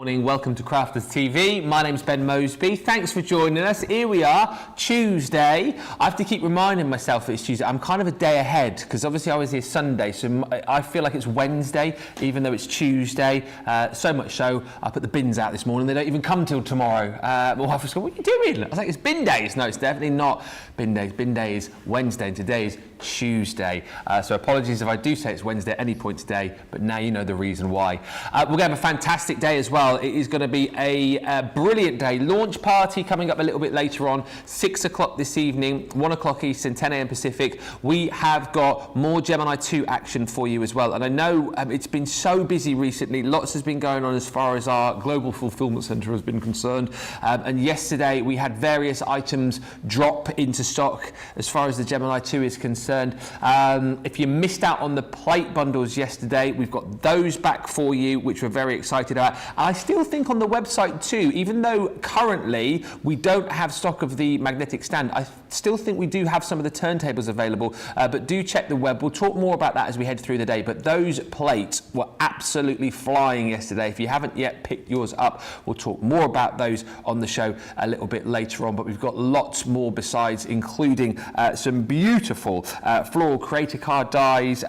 Morning, welcome to Crafters TV. My name's Ben Moseby. Thanks for joining us. Here we are, Tuesday. I have to keep reminding myself that it's Tuesday. I'm kind of a day ahead because obviously I was here Sunday, so I feel like it's Wednesday, even though it's Tuesday. So much so, I put the bins out this morning. They don't even come till tomorrow. My wife was going, "What are you doing?" I was like, "It's bin days." No, it's definitely not bin days. Bin day is Wednesday, and today is Tuesday. So apologies if I do say it's Wednesday at any point today, but now you know the reason why. We're going to have a fantastic day as well. It is going to be a brilliant day. Launch party coming up a little bit later on, 6 o'clock this evening, 1 o'clock Eastern, 10 a.m. Pacific. We have got more Gemini 2 action for you as well. And I know it's been so busy recently. Lots has been going on as far as our global fulfillment center has been concerned. And yesterday we had various items drop into stock as far as the Gemini 2 is concerned. If you missed out on the plate bundles yesterday, we've got those back for you, which we're very excited about. I still think on the website too, even though currently we don't have stock of the magnetic stand, I still think we do have some of the turntables available, but do check the web. We'll talk more about that as we head through the day, but those plates were absolutely flying yesterday. If you haven't yet picked yours up, we'll talk more about those on the show a little bit later on, but we've got lots more besides, including some beautiful floral creator card dies,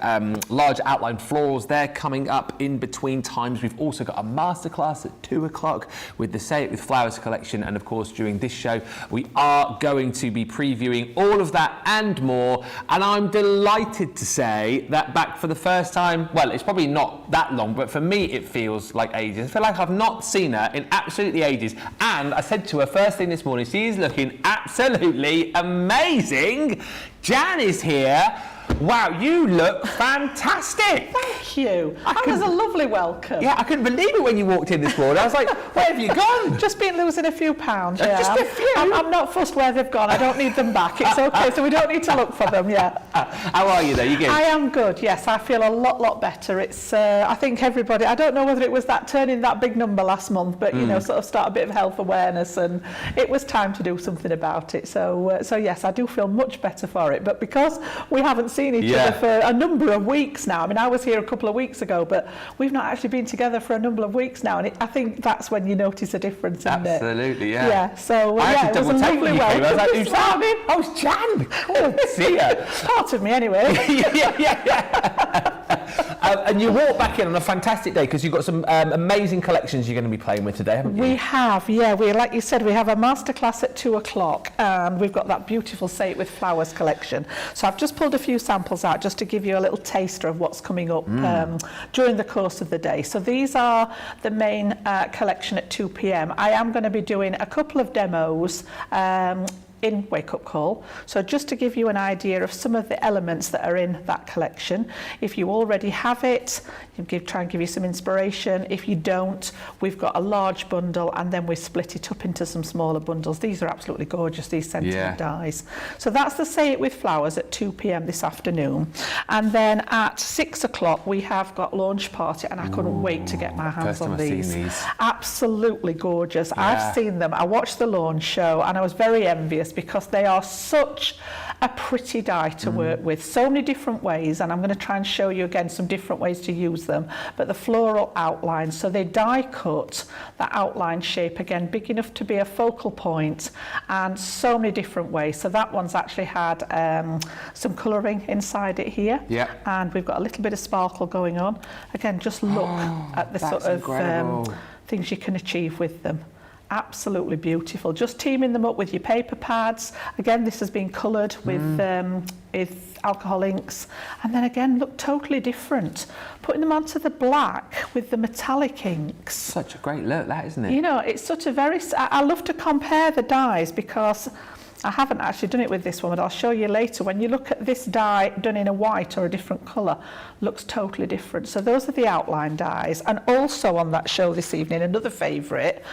large outline florals. They're coming up in between times. We've also got a masterclass at 2 o'clock with the Say It With Flowers collection, and of course during this show we are going to be previewing all of that and more, and I'm delighted to say that back for the first time, well, it's probably not that long, but for me it feels like ages. I feel like I've not seen her in absolutely ages, and I said to her first thing this morning, she is looking absolutely amazing. Jan is here. Wow, you look fantastic. Thank you. That was a lovely welcome. Yeah, I couldn't believe it when you walked in this morning. I was like, where have you gone? Just been losing a few pounds, yeah. Just a few? I'm not fussed where they've gone. I don't need them back. It's okay, so we don't need to look for them, yeah. How are you though? You good? I am good, yes. I feel a lot better. It's, I think everybody, I don't know whether it was that turning that big number last month, but you know, sort of start a bit of health awareness, and it was time to do something about it. So yes, I do feel much better for it. But because we haven't seen each other for a number of weeks now. I mean, I was here a couple of weeks ago, but we've not actually been together for a number of weeks now, and I think that's when you notice a difference. Absolutely, yeah. Yeah, so I it was a lovely welcome. I was like, who's that? Oh, it's Jan. Oh, see ya. Part of me, anyway. yeah. And you walk back in on a fantastic day because you've got some amazing collections you're going to be playing with today, haven't you? We have, yeah. We, like you said, we have a masterclass at 2 o'clock, and we've got that beautiful Say It With Flowers collection. So I've just pulled a few samples out just to give you a little taster of what's coming up during the course of the day. So these are the main collection at 2 p.m. I am going to be doing a couple of demos in Wake Up Call. So just to give you an idea of some of the elements that are in that collection. If you already have it, try and give you some inspiration. If you don't, we've got a large bundle, and then we split it up into some smaller bundles. These are absolutely gorgeous, these sentiment dies. So that's the Say It With Flowers at 2 p.m. this afternoon. And then at 6 o'clock, we have got launch party, and I couldn't wait to get my hands on these. Absolutely gorgeous. Yeah. I've seen them. I watched the launch show, and I was very envious because they are such a pretty die to work with. So many different ways, and I'm going to try and show you again some different ways to use them. But the floral outlines, so they die cut that outline shape again, big enough to be a focal point, and so many different ways. So that one's actually had some colouring inside it here, and we've got a little bit of sparkle going on. Again, just look at the sort of things you can achieve with them. Absolutely beautiful. Just teaming them up with your paper pads. Again, this has been coloured with alcohol inks, and then again, look totally different. Putting them onto the black with the metallic inks. Such a great look, that, isn't it? You know, it's such a very. I love to compare the dyes because I haven't actually done it with this one, but I'll show you later. When you look at this dye done in a white or a different colour, looks totally different. So those are the outline dyes. And also on that show this evening, another favourite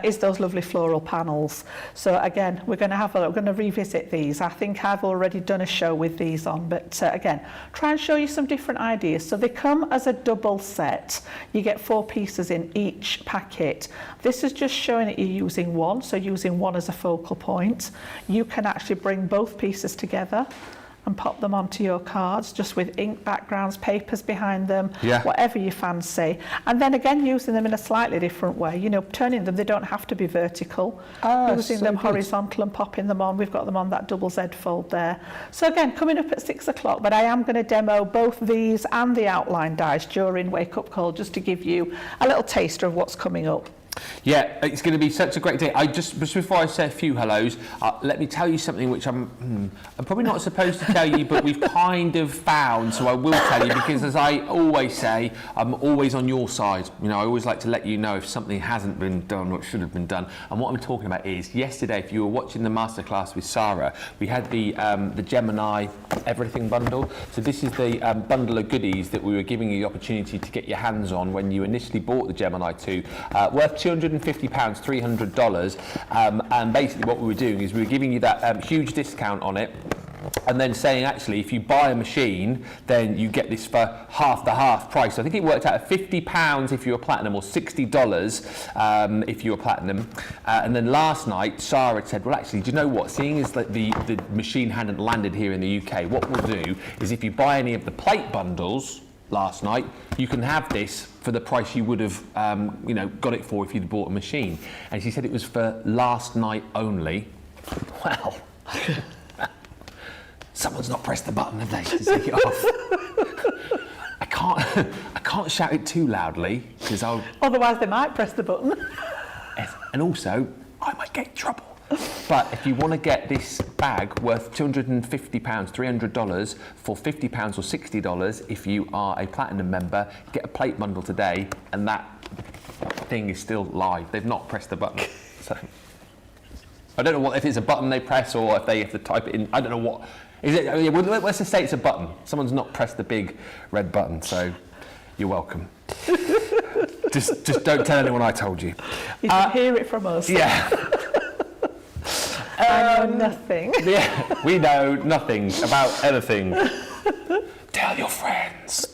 is those lovely floral panels. So again, we're going to revisit these. I think I've already done a show with these on, but again, try and show you some different ideas. So they come as a double set. You get 4 pieces in each packet. This is just showing that you're using one, so using one as a focal point. You can actually bring both pieces together and pop them onto your cards, just with ink backgrounds, papers behind them, Yeah. whatever you fancy. And then again, using them in a slightly different way, you know, turning them, they don't have to be vertical. Using so them good. horizontal and popping them on. We've got them on that double Z fold there. So again, coming up at 6 o'clock, but I am going to demo both these and the outline dies during Wake Up Call, just to give you a little taster of what's coming up. Yeah, it's going to be such a great day. Just before I say a few hellos, let me tell you something which I'm probably not supposed to tell you, but we've kind of found, so I will tell you, because as I always say, I'm always on your side. You know, I always like to let you know if something hasn't been done or should have been done. And what I'm talking about is, yesterday, if you were watching the masterclass with Sarah, we had the Gemini everything bundle. So this is the bundle of goodies that we were giving you the opportunity to get your hands on when you initially bought the Gemini 2, worth £250, $300, and basically what we were doing is we were giving you that huge discount on it, and then saying, actually, if you buy a machine, then you get this for half the half price. So I think it worked out at £50 if you were platinum, or $60 if you were platinum. And then last night, Sarah had said, well, actually, do you know what? Seeing as that the machine hadn't landed here in the UK, what we'll do is if you buy any of the plate bundles last night, you can have this for the price you would have, you know, got it for if you'd bought a machine. And she said it was for last night only. Well, someone's not pressed the button, have they, to take it off? I can't shout it too loudly because I'll. Otherwise, they might press the button. And also, I might get in trouble. But if you want to get this bag worth £250, $300 for £50 or $60, if you are a platinum member, get a plate bundle today, and that thing is still live. They've not pressed the button. So I don't know what if it's a button they press or if they have to type it in. I don't know what. Is it? Let's just say it's a button. Someone's not pressed the big red button, so you're welcome. just don't tell anyone I told you. You can hear it from us. Yeah. I know nothing. Yeah, we know nothing about anything. Tell your friends.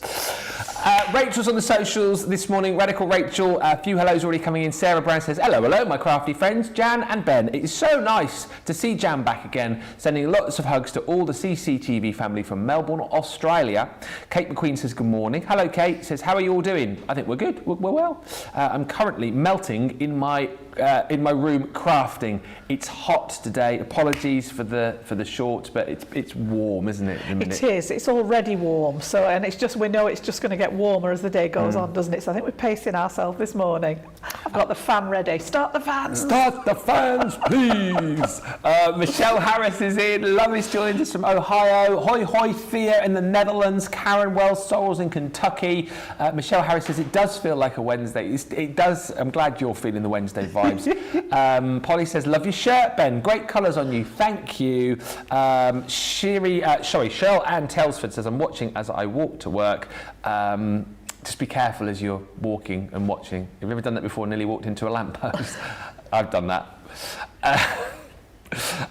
Rachel's on the socials this morning. Radical Rachel, a few hellos already coming in. Sarah Brown says, hello, my crafty friends, Jan and Ben. It is so nice to see Jan back again. Sending lots of hugs to all the CCTV family from Melbourne, Australia. Kate McQueen says, good morning. Hello, Kate. Says, how are you all doing? I think we're good. We're well. I'm currently melting in my room crafting. It's hot today. Apologies for the shorts, but it's warm, isn't it? It is. It's already warm. So, and it's just, we know it's just going to get warmer as the day goes on, doesn't it? So I think we're pacing ourselves this morning. I've got the fan ready. Start the fans. Start the fans, please. Michelle Harris is in. Lovely joining us from Ohio. Hoi hoi Thea in the Netherlands. Karen Wells Sorrels in Kentucky. Michelle Harris says it does feel like a Wednesday. It does. I'm glad you're feeling the Wednesday vibes. Polly says, love your shirt, Ben. Great colours on you. Thank you. Cheryl Ann Telsford says, I'm watching as I walk to work. Just be careful as you're walking and watching. Have you ever done that before? Nearly walked into a lamppost? I've done that.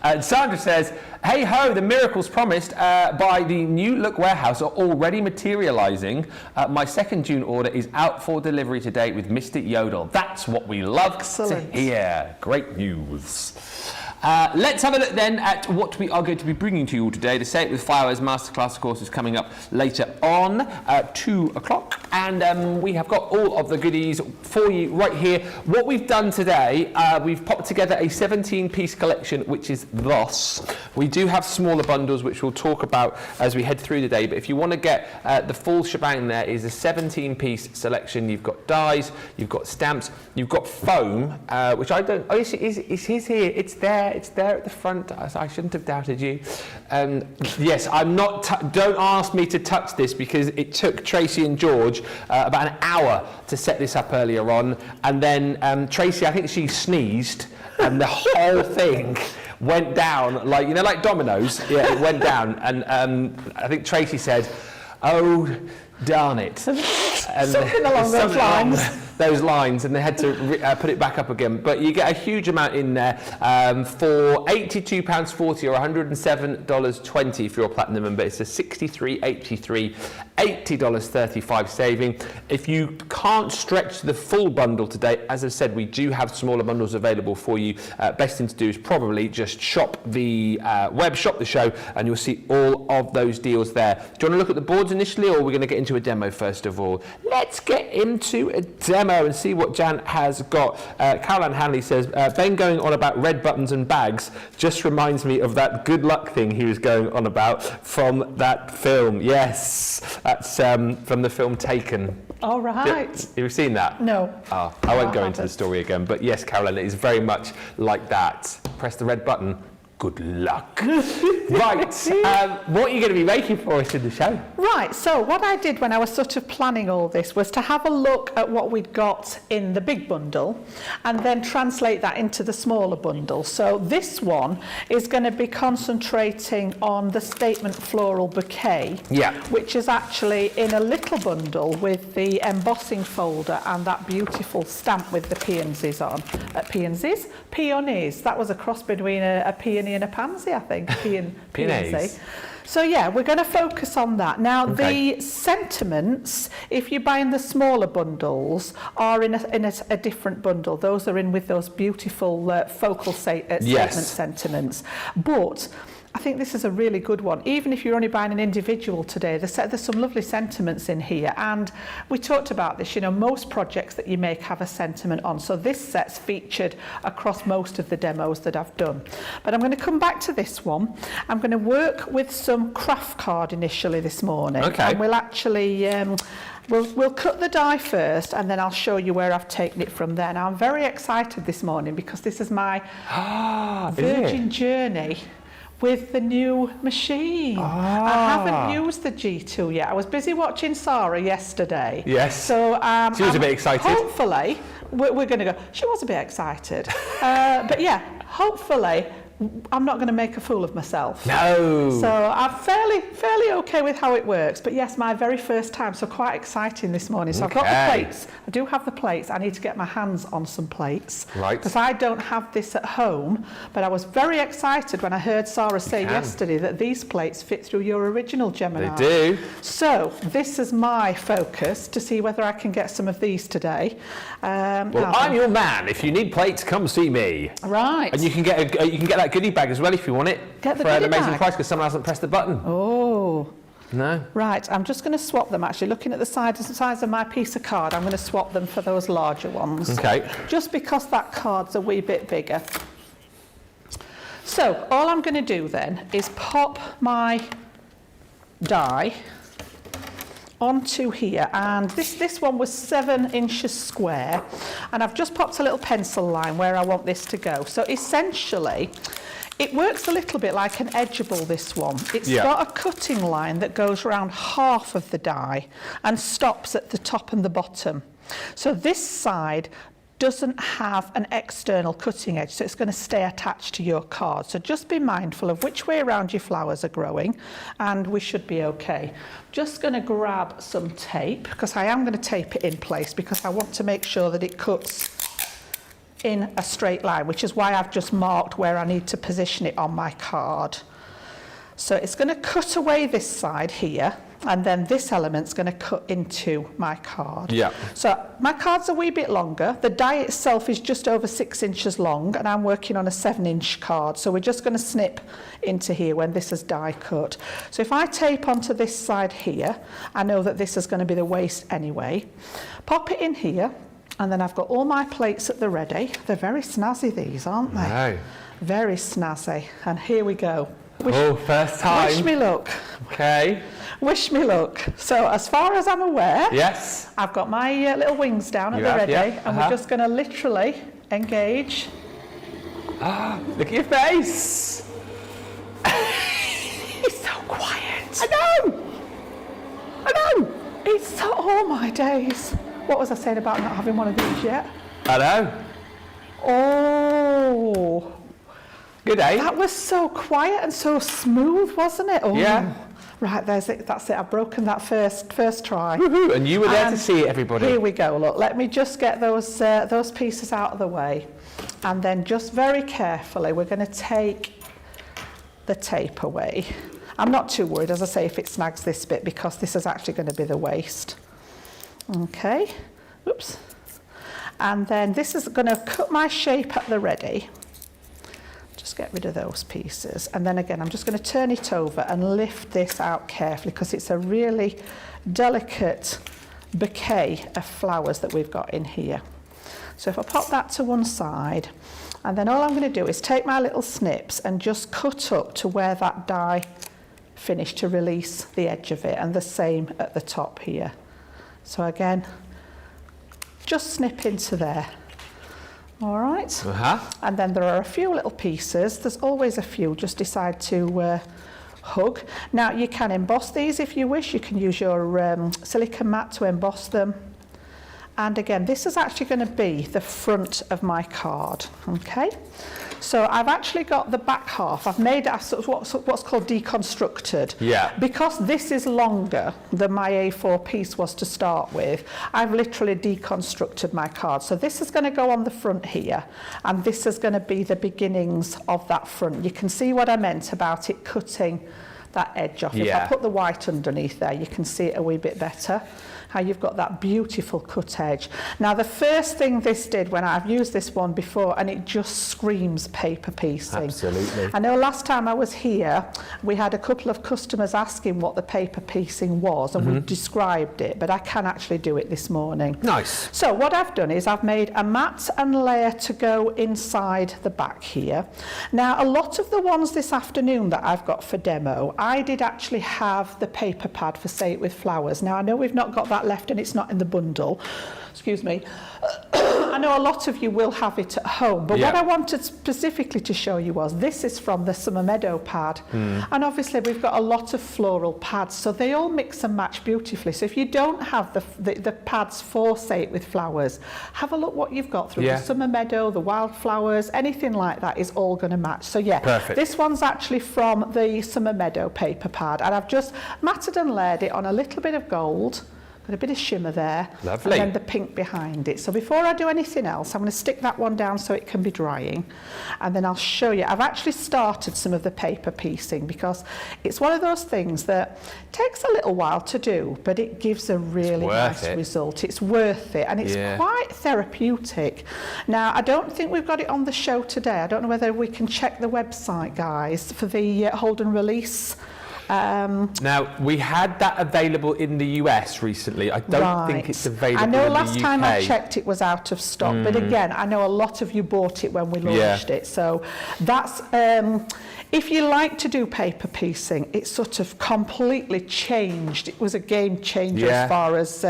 And Sandra says, hey ho, the miracles promised by the New Look warehouse are already materialising. My second June order is out for delivery today with Mystic Yodel. That's what we love to hear. Great news. Let's have a look then at what we are going to be bringing to you all today. The Say It With Flowers Masterclass, of course, is coming up later on at 2 o'clock. And we have got all of the goodies for you right here. What we've done today, we've popped together a 17-piece collection, which is thus. We do have smaller bundles, which we'll talk about as we head through the day. But if you want to get the full shebang, there is a 17-piece selection. You've got dies, you've got stamps, you've got foam, which I don't... Oh, it's here. It's there. It's there at the front. I shouldn't have doubted you. Yes, I'm not... don't ask me to touch this because it took Tracy and George about an hour to set this up earlier on. And then Tracy, I think she sneezed and the whole thing went down like, you know, like dominoes. Yeah, it went down. And I think Tracy said, oh, darn it. Something along those lines. those lines and they had to put it back up again. But you get a huge amount in there for £82.40 or $107.20 if you're a platinum member. It's a $63.83, $80.35 saving. If you can't stretch the full bundle today, as I said, we do have smaller bundles available for you. Best thing to do is probably just shop the web, shop the show, and you'll see all of those deals there. Do you want to look at the boards initially, or are we going to get into a demo first of all? Let's get into a demo and see what Jan has got. Caroline Hanley says, Ben going on about red buttons and bags just reminds me of that good luck thing he was going on about from that film. Yes, that's from the film Taken. All right. You've seen that? No. Oh, I won't go into the story again, but yes, Caroline, it is very much like that. Press the red button. Good luck. Right, what are you going to be making for us in the show? Right, so what I did when I was sort of planning all this was to have a look at what we'd got in the big bundle and then translate that into the smaller bundle. So this one is going to be concentrating on the statement floral bouquet, which is actually in a little bundle with the embossing folder and that beautiful stamp with the peonies on. Peonies? Peonies. That was a cross between a peony and a pansy, I think. Peonies. So yeah, we're going to focus on that. Now, the sentiments, if you're buying the smaller bundles, are in a different bundle. Those are in with those beautiful focal statement sentiments. But I think this is a really good one. Even if you're only buying an individual today, there's some lovely sentiments in here. And we talked about this, you know, most projects that you make have a sentiment on. So this set's featured across most of the demos that I've done. But I'm going to come back to this one. I'm going to work with some craft card initially this morning. And we'll actually... We'll cut the die first and then I'll show you where I've taken it from there. Now, I'm very excited this morning because this is my virgin journey with the new machine. I haven't used the G2 yet. I was busy watching Sarah yesterday. Yes. So she was a bit excited. Hopefully, we're going to go. She was a bit excited. But yeah, hopefully, I'm not going to make a fool of myself. No. So I'm fairly okay with how it works. But yes, my very first time, so quite exciting this morning. So I've got the plates. I do have the plates. I need to get my hands on some plates. Right. Because I don't have this at home. But I was very excited when I heard Sarah say yesterday that these plates fit through your original Gemini. They do. So this is my focus to see whether I can get some of these today. Well, I'm your man. If you need plates, come see me. Right. And you can get that goodie bag as well if you want it. Get the for an goodie amazing bag. price because someone hasn't pressed the button. Oh. No. Right, I'm just going to swap them actually. Looking at the size of my piece of card, I'm going to swap them for those larger ones. Okay. Just because that card's a wee bit bigger. So, all I'm going to do then is pop my die onto here, and this one was 7 inches square, and I've just popped a little pencil line where I want this to go. So essentially it works a little bit like an edgeable, this one. It's got a cutting line that goes around half of the die and stops at the top and the bottom. So this side doesn't have an external cutting edge, so it's going to stay attached to your card. So just be mindful of which way around your flowers are growing, and we should be okay. Just going to grab some tape, because I am going to tape it in place because I want to make sure that it cuts in a straight line, which is why I've just marked where I need to position it on my card. So it's going to cut away this side here, and then this element's going to cut into my card. Yeah. So my card's a wee bit longer. The die itself is just over 6 inches long, and I'm working on a 7-inch card. So we're just going to snip into here when this is die cut. So if I tape onto this side here, I know that this is going to be the waist anyway. Pop it in here, and then I've got all my plates at the ready. They're very snazzy, these, aren't they? No. Very snazzy. And here we go. First time. Wish me luck. Okay. Wish me luck. So as far as I'm aware, yes, I've got my little wings down at the ready, and we're just going to literally engage. Look at your face. It's so quiet. I know. It's so, oh my days. What was I saying about not having one of these yet? I know. Oh. Good day. That was so quiet and so smooth, wasn't it? Oh. Yeah. Right, there's it, that's it. I've broken that first try. Woohoo! And you were there to see it, everybody. Here we go, look, let me just get those pieces out of the way. And then just very carefully, we're going to take the tape away. I'm not too worried, as I say, if it snags this bit, because this is actually going to be the waste. Okay, oops. And then this is going to cut my shape at the ready. Just get rid of those pieces. And then again, I'm just going to turn it over and lift this out carefully, because it's a really delicate bouquet of flowers that we've got in here. So if I pop that to one side, and then all I'm going to do is take my little snips and just cut up to where that die finished to release the edge of it, and the same at the top here. So again, just snip into there. All right. And then there are a few little pieces. There's always a few. Just decide to hug. Now you can emboss these if you wish. You can use your silicone mat to emboss them. And again, this is actually going to be the front of my card. Okay. So I've actually got the back half. I've made it what's called deconstructed. Yeah. Because this is longer than my A4 piece was to start with, I've literally deconstructed my card. So this is going to go on the front here, and this is going to be the beginnings of that front. You can see what I meant about it cutting that edge off. Yeah. If I put the white underneath there, you can see it a wee bit better. How you've got that beautiful cut edge. Now the first thing this did, when I've used this one before, and it just screams paper piecing. Absolutely. I know last time I was here, we had a couple of customers asking what the paper piecing was, and we described it, but I can actually do it this morning. Nice. So what I've done is I've made a mat and layer to go inside the back here. Now a lot of the ones this afternoon that I've got for demo, I did actually have the paper pad for Say It With Flowers. Now I know we've not got that left and it's not in the bundle, excuse me. I know a lot of you will have it at home, but what I wanted specifically to show you was this is from the Summer Meadow pad, and obviously we've got a lot of floral pads, so they all mix and match beautifully. So if you don't have the pads for Say It With Flowers, have a look what you've got through the Summer Meadow, the wildflowers, anything like that is all going to match. So yeah, perfect. This one's actually from the Summer Meadow paper pad, and I've just matted and layered it on a little bit of gold. Got a bit of shimmer there. Lovely. And then the pink behind it. So before I do anything else, I'm going to stick that one down so it can be drying. And then I'll show you. I've actually started some of the paper piecing, because it's one of those things that takes a little while to do, but it gives a really nice result. It's worth it, and it's quite therapeutic. Now, I don't think we've got it on the show today. I don't know whether we can check the website, guys, for the hold and release. Now, we had that available in the US recently. I don't think it's available in the UK. I know last time I checked it was out of stock, but again, I know a lot of you bought it when we launched it. So that's, if you like to do paper piecing, it's sort of completely changed. It was a game changer as far as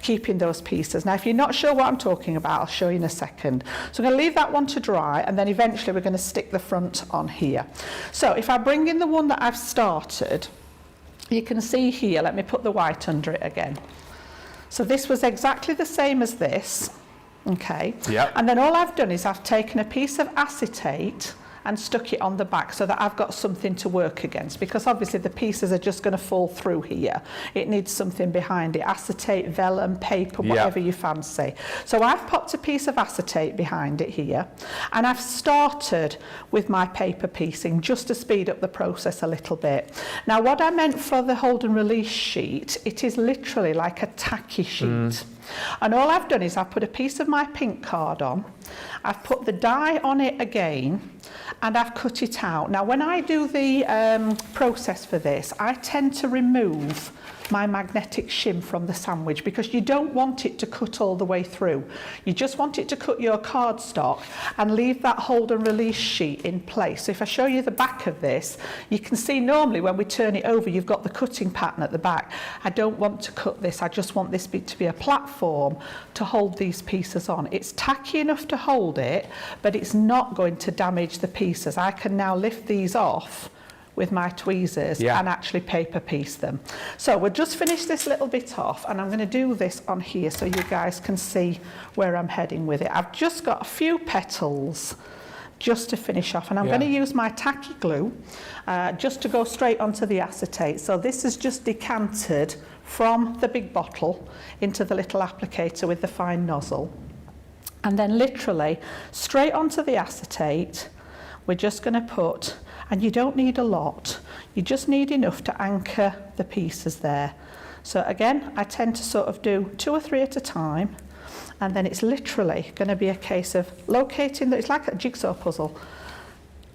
keeping those pieces. Now, if you're not sure what I'm talking about, I'll show you in a second. So I'm going to leave that one to dry, and then eventually we're going to stick the front on here. So if I bring in the one that I've started, you can see here, let me put the white under it again. So this was exactly the same as this, okay? Yep. And then all I've done is I've taken a piece of acetate and stuck it on the back so that I've got something to work against, because obviously the pieces are just going to fall through here. It needs something behind it, acetate, vellum, paper, whatever you fancy. So I've popped a piece of acetate behind it here, and I've started with my paper piecing just to speed up the process a little bit. Now what I meant for the hold and release sheet, it is literally like a tacky sheet. And all I've done is I've put a piece of my pink card on, I've put the die on it again, and I've cut it out. Now when I do the process for this, I tend to remove my magnetic shim from the sandwich, because you don't want it to cut all the way through. You just want it to cut your cardstock and leave that hold and release sheet in place. So if I show you the back of this, you can see normally when we turn it over, you've got the cutting pattern at the back. I don't want to cut this. I just want this to be a platform to hold these pieces on. It's tacky enough to hold it, but it's not going to damage the pieces. I can now lift these off with my tweezers and actually paper piece them. So we'll just finish this little bit off, and I'm going to do this on here so you guys can see where I'm heading with it. I've just got a few petals just to finish off. And I'm going to use my tacky glue just to go straight onto the acetate. So this is just decanted from the big bottle into the little applicator with the fine nozzle. And then literally straight onto the acetate, we're just going to put, and you don't need a lot, you just need enough to anchor the pieces there. So again, I tend to sort of do 2 or 3 at a time, and then it's literally going to be a case of locating, it's like a jigsaw puzzle,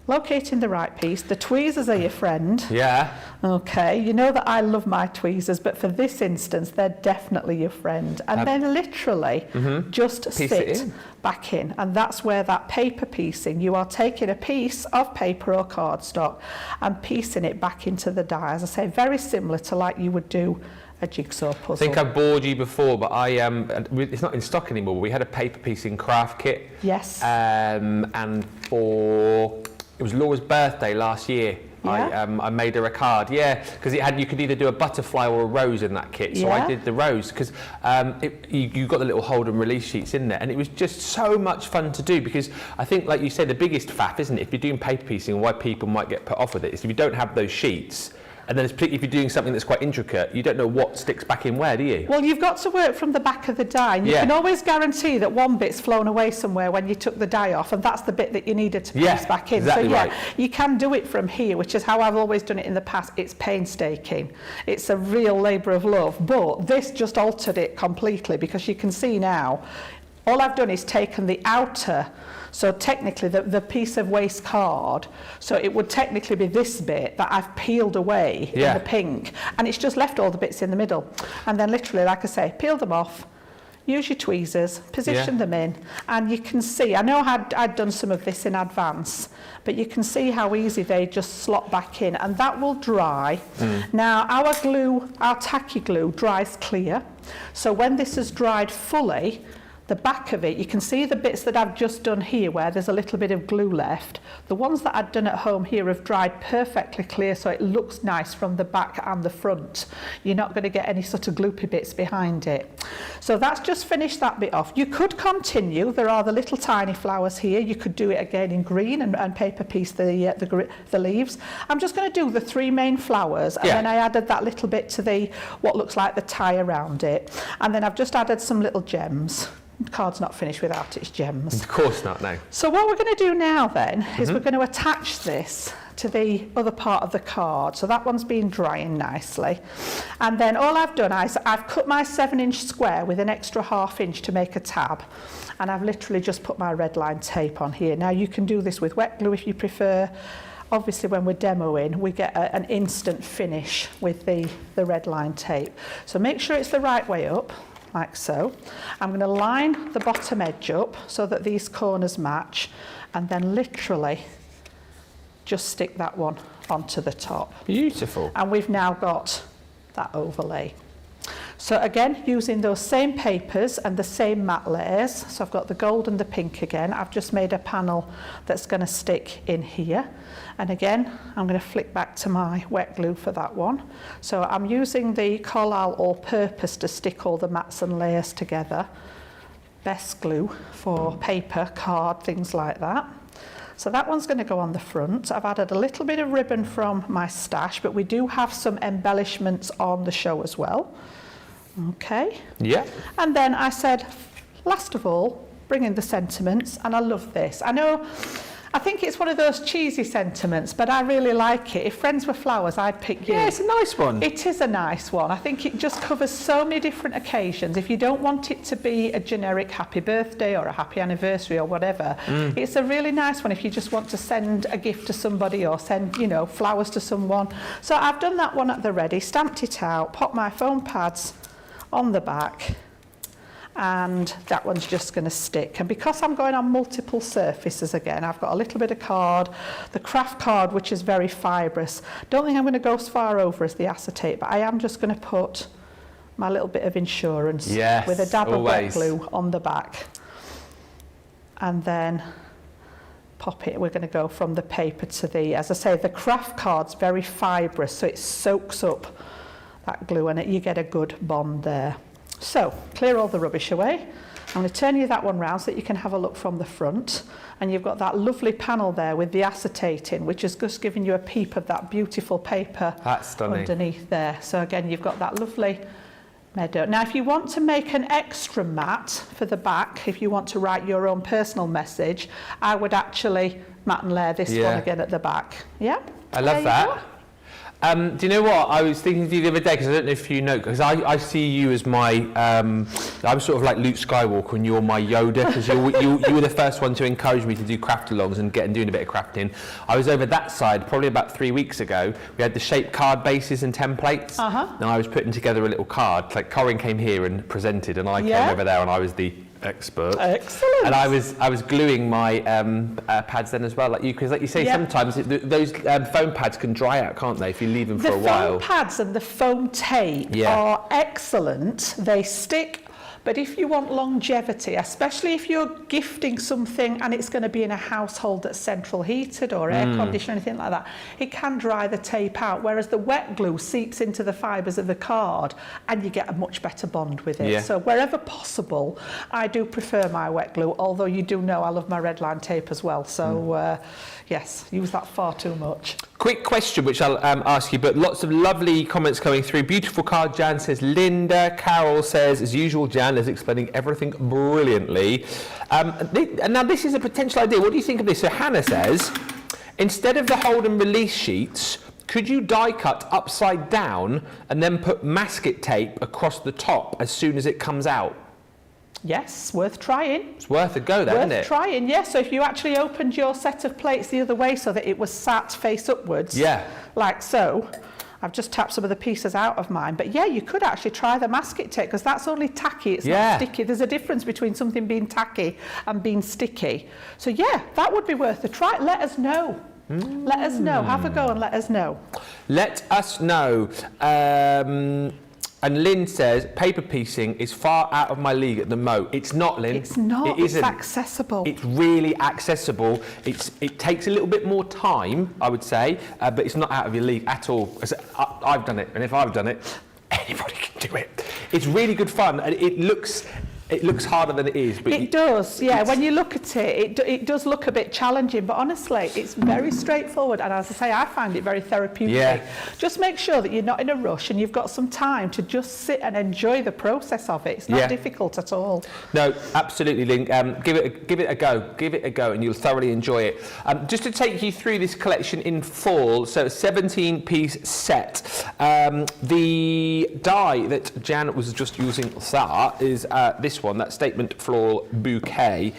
locating the right piece. The tweezers are your friend. Yeah. Okay, you know that I love my tweezers, but for this instance, they're definitely your friend. And then literally just sit back in. And that's where that paper piecing, you are taking a piece of paper or cardstock and piecing it back into the die. As I say, very similar to like you would do a jigsaw puzzle. I think I've bored you before, but it's not in stock anymore. We had a paper piecing craft kit. Yes. And for... It was Laura's birthday last year. Yeah. I made her a card, because you could either do a butterfly or a rose in that kit. So I did the rose because you got the little hold and release sheets in there, and it was just so much fun to do. Because I think, like you said, the biggest faff, isn't it? If you're doing paper piecing, why people might get put off with it is if you don't have those sheets. And then if you're doing something that's quite intricate, you don't know what sticks back in where, do you? Well, you've got to work from the back of the die. And you can always guarantee that one bit's flown away somewhere when you took the die off, and that's the bit that you needed to piece back in. Exactly right. You can do it from here, which is how I've always done it in the past. It's painstaking. It's a real labour of love. But this just altered it completely, because you can see now, all I've done is taken the outer, so technically the piece of waste card, so it would technically be this bit that I've peeled away in the pink, and it's just left all the bits in the middle. And then literally, like I say, peel them off, use your tweezers, position them in, and you can see, I know I'd done some of this in advance, but you can see how easy they just slot back in, and that will dry. Now, our glue, our tacky glue, dries clear, so when this has dried fully, the back of it, you can see the bits that I've just done here where there's a little bit of glue left. The ones that I'd done at home here have dried perfectly clear, so it looks nice from the back and the front. You're not going to get any sort of gloopy bits behind it. So that's just finished that bit off. You could continue. There are the little tiny flowers here. You could do it again in green and paper piece the leaves. I'm just going to do the 3 main flowers, and then I added that little bit to what looks like the tie around it. And then I've just added some little gems. The card's not finished without its gems. Of course not, no. So what we're going to do now then is we're going to attach this to the other part of the card. So that one's been drying nicely. And then all I've done is I've cut my 7-inch square with an extra 1/2 inch to make a tab. And I've literally just put my red line tape on here. Now you can do this with wet glue if you prefer. Obviously, when we're demoing, we get an instant finish with the red line tape. So make sure it's the right way up, like so. I'm going to line the bottom edge up so that these corners match, and then literally just stick that one onto the top. Beautiful. And we've now got that overlay. So again, using those same papers and the same matte layers, so I've got the gold and the pink again. I've just made a panel that's going to stick in here. And again, I'm going to flick back to my wet glue for that one. So I'm using the Carlisle All-Purpose to stick all the mattes and layers together. Best glue for paper, card, things like that. So that one's going to go on the front. I've added a little bit of ribbon from my stash, but we do have some embellishments on the show as well. Okay. Yeah. And then I said, last of all, bring in the sentiments, and I love this. I think it's one of those cheesy sentiments, but I really like it. If friends were flowers, I'd pick you. Yeah, it's a nice one. It is a nice one. I think it just covers so many different occasions. If you don't want it to be a generic happy birthday or a happy anniversary or whatever, it's a really nice one if you just want to send a gift to somebody or send, flowers to someone. So I've done that one at the ready, stamped it out, popped my foam pads on the back, and that one's just going to stick. And because I'm going on multiple surfaces again, I've got a little bit of card, the craft card, which is very fibrous. Don't think I'm going to go as far over as the acetate, but I am just going to put my little bit of insurance with a dab of wet glue on the back. And then pop it. We're going to go from the paper to as I say, the craft card's very fibrous, so it soaks up that glue and you get a good bond there. So, clear all the rubbish away. I'm going to turn you that one round so that you can have a look from the front. And you've got that lovely panel there with the acetate in, which is just giving you a peep of that beautiful paper underneath there. So again, you've got that lovely meadow. Now, if you want to make an extra mat for the back, if you want to write your own personal message, I would actually mat and layer this one again at the back. Yeah? I love that. Do you know what? I was thinking to you the other day, because I don't know if you know, because I see you as my, I'm sort of like Luke Skywalker and you're my Yoda, because you were the first one to encourage me to do craft-alongs and doing a bit of crafting. I was over that side probably about 3 weeks ago. We had the shaped card bases and templates, and I was putting together a little card. Like Corinne came here and presented, and I came over there and I was the expert. Excellent. And I was gluing my pads then as well, like you, because like you say, sometimes those foam pads can dry out, can't they, if you leave them for a while. The foam pads and the foam tape are excellent. They stick. But if you want longevity, especially if you're gifting something and it's going to be in a household that's central heated or air conditioned or anything like that, it can dry the tape out, whereas the wet glue seeps into the fibres of the card and you get a much better bond with it. So wherever possible, I do prefer my wet glue, although you do know I love my red line tape as well. So yes, use that far too much. Quick question, which I'll ask you, but lots of lovely comments coming through. Beautiful card, Jan says. Linda, Carol says, as usual, Jan is explaining everything brilliantly. And now this is a potential idea. What do you think of this? So Hannah says, instead of the hold and release sheets, could you die cut upside down and then put masket tape across the top as soon as it comes out? Yes, worth trying. It's worth a go then, isn't it? Worth trying, yes. So if you actually opened your set of plates the other way so that it was sat face upwards, like so, I've just tapped some of the pieces out of mine, but yeah, you could actually try the masket tape, because that's only tacky, it's not sticky. There's a difference between something being tacky and being sticky. So yeah, that would be worth a try. Let us know. Let us know. Have a go and let us know. Let us know. And Lynn says, paper piecing is far out of my league at the mo. It's not, Lynn. It's not. It isn't. It's accessible. It's really accessible. It takes a little bit more time, I would say, but it's not out of your league at all. I've done it, and if I've done it, anybody can do it. It's really good fun, and it looks harder than it is. But it does, yeah. When you look at it, it does look a bit challenging, but honestly, it's very straightforward. And as I say, I find it very therapeutic. Just make sure that you're not in a rush and you've got some time to just sit and enjoy the process of it. It's not difficult at all. No, absolutely, Lynn. Give it a go. Give it a go, and you'll thoroughly enjoy it. Just to take you through this collection in full, so a 17-piece set. The die that Jan was just using is this one, that Statement Floral Bouquet.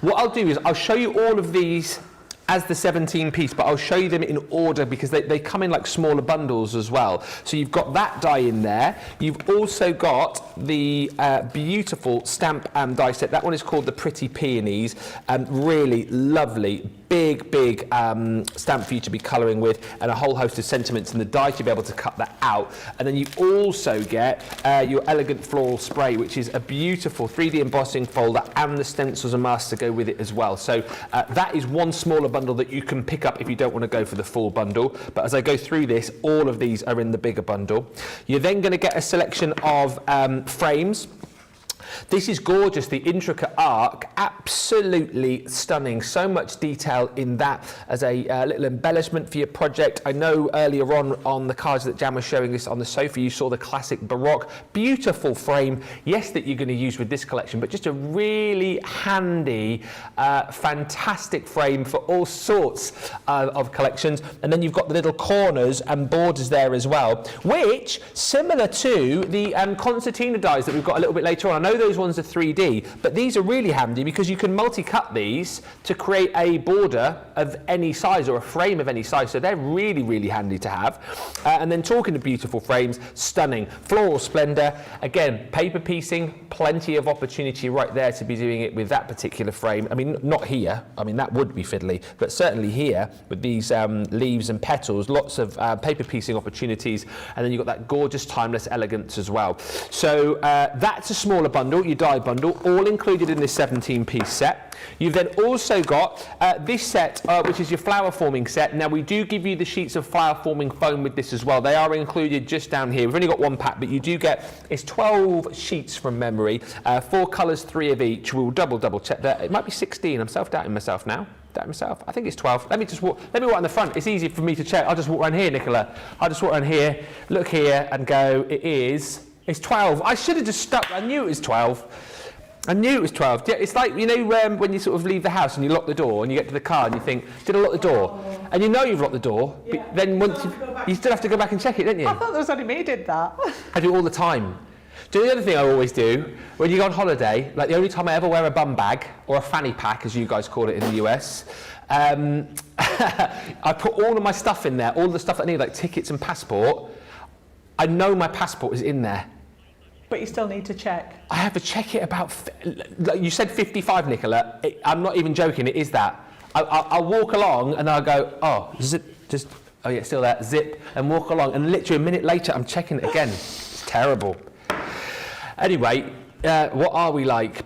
What I'll do is I'll show you all of these as the 17-piece, but I'll show you them in order because they come in like smaller bundles as well. So you've got that die in there. You've also got the beautiful stamp and die set. That one is called the Pretty Peonies. Really lovely, big stamp for you to be colouring with, and a whole host of sentiments in the die to be able to cut that out. And then you also get your Elegant Floral Spray, which is a beautiful 3D embossing folder, and the stencils and masks to go with it as well. So that is one smaller bundle that you can pick up if you don't want to go for the full bundle. But as I go through this, all of these are in the bigger bundle. You're then going to get a selection of frames. This is gorgeous, the intricate arc, absolutely stunning. So much detail in that as a little embellishment for your project. I know earlier on the cards that Jan was showing us on the sofa, you saw the classic Baroque, beautiful frame, yes, that you're going to use with this collection, but just a really handy, fantastic frame for all sorts of collections. And then you've got the little corners and borders there as well, which, similar to the concertina dies that we've got a little bit later on. I know those ones are 3D, but these are really handy because you can multi-cut these to create a border of any size or a frame of any size, so they're really handy to have. And then talking to beautiful frames, stunning floral splendor. Again, paper piecing, plenty of opportunity right there to be doing it with that particular frame. I mean, not here, I mean that would be fiddly, but certainly here with these leaves and petals, lots of paper piecing opportunities. And then you've got that gorgeous timeless elegance as well. So that's a smaller bundle. bundle, your die bundle, all included in this 17-piece set. You've then also got this set, which is your flower forming set. Now, we do give you the sheets of flower forming foam with this as well. They are included just down here. We've only got one pack, but you do get, it's 12 sheets from memory, 4 colours, 3 of each. We'll double check that. It might be 16. I'm self-doubting myself now. Myself. I think it's 12. Let me walk on the front. It's easy for me to check. I'll just walk around here, Nicola. I'll just walk around here, look here, and go, it's 12. I should have just stuck. I knew it was 12. I knew it was 12. Yeah, it's like, you know, when you sort of leave the house and you lock the door and you get to the car and you think, did I lock the door? And you know you've locked the door, but then once you still have to go back and check it, don't you? I thought there was only me did that. I do it all the time. Do the other thing I always do, when you go on holiday, like the only time I ever wear a bum bag, or a fanny pack as you guys call it in the US, I put all of my stuff in there, all the stuff that I need, like tickets and passport. I know my passport is in there. But you still need to check. I have to check it about, like you said 55, Nicola, I'm not even joking, it is that. I'll walk along and I'll go, oh, zip, just, oh yeah, still there, zip, and walk along, and literally a minute later I'm checking it again. It's terrible. Anyway, what are we like?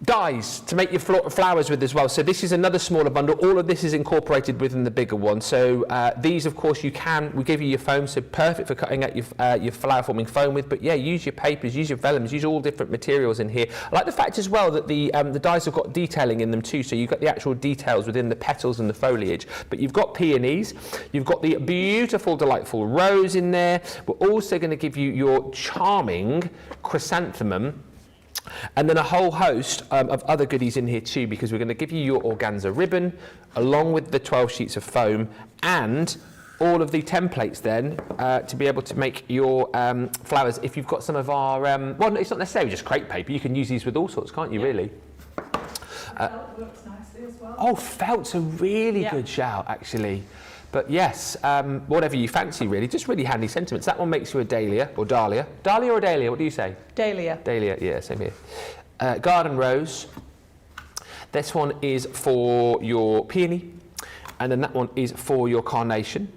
Dies to make your flowers with as well. So this is another smaller bundle. All of this is incorporated within the bigger one. So these, of course, we give you your foam, so perfect for cutting out your flower forming foam with. But yeah, use your papers, use your vellums, use all different materials in here. I like the fact as well that the dies have got detailing in them too. So you've got the actual details within the petals and the foliage. But you've got peonies, you've got the beautiful, delightful rose in there. We're also going to give you your charming chrysanthemum. And then a whole host of other goodies in here too, because we're going to give you your organza ribbon along with the 12 sheets of foam and all of the templates then to be able to make your flowers. If you've got some of our, well, it's not necessarily just crepe paper, you can use these with all sorts, can't you, really? Felt works nicely as well. Oh, felt's a really good shout, actually. But yes, whatever you fancy, really. Just really handy sentiments. That one makes you a dahlia, or dahlia. Dahlia or dahlia, what do you say? Dahlia. Dahlia, yeah, same here. Garden rose. This one is for your peony. And then that one is for your carnation.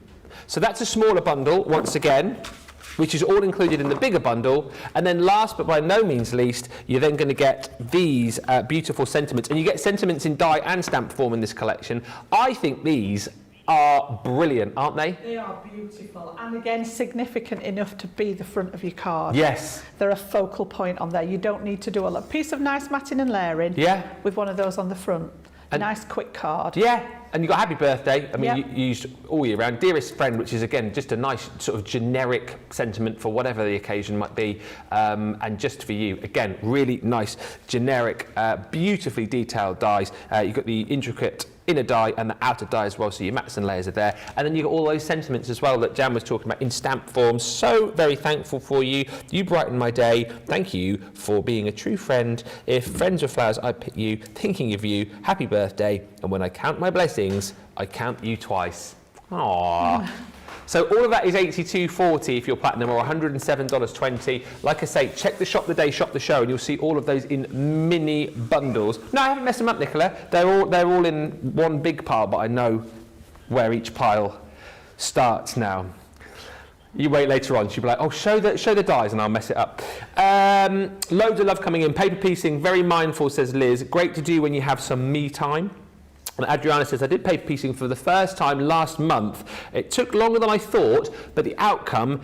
So that's a smaller bundle, once again, which is all included in the bigger bundle. And then last but by no means least, you're then going to get these beautiful sentiments. And you get sentiments in die and stamp form in this collection. I think these are brilliant, aren't they? They are beautiful, and again significant enough to be the front of your card. Yes. They're a focal point on there. You don't need to do a piece of nice matting and layering with one of those on the front. A nice quick card. Yeah, and you've got happy birthday. I mean, you used all year round. Dearest friend, which is again just a nice sort of generic sentiment for whatever the occasion might be, and just for you. Again, really nice, generic, beautifully detailed dies. You've got the intricate inner die and the outer die as well, so your mats and layers are there. And then you've got all those sentiments as well that Jan was talking about in stamp form. So very thankful for you. You brighten my day. Thank you for being a true friend. If friends were flowers, I pick you. Thinking of you. Happy birthday. And when I count my blessings, I count you twice. Aww. So all of that is $82.40 if you're platinum, or $107.20. Like I say, check the shop the day, shop the show, and you'll see all of those in mini bundles. No, I haven't messed them up, Nicola. They're all in one big pile, but I know where each pile starts now. You wait later on, she'll be like, oh, show the dies, and I'll mess it up. Loads of love coming in. Paper piecing, very mindful, says Liz. Great to do when you have some me time. And Adriana says, I did paper piecing for the first time last month. It took longer than I thought, but the outcome,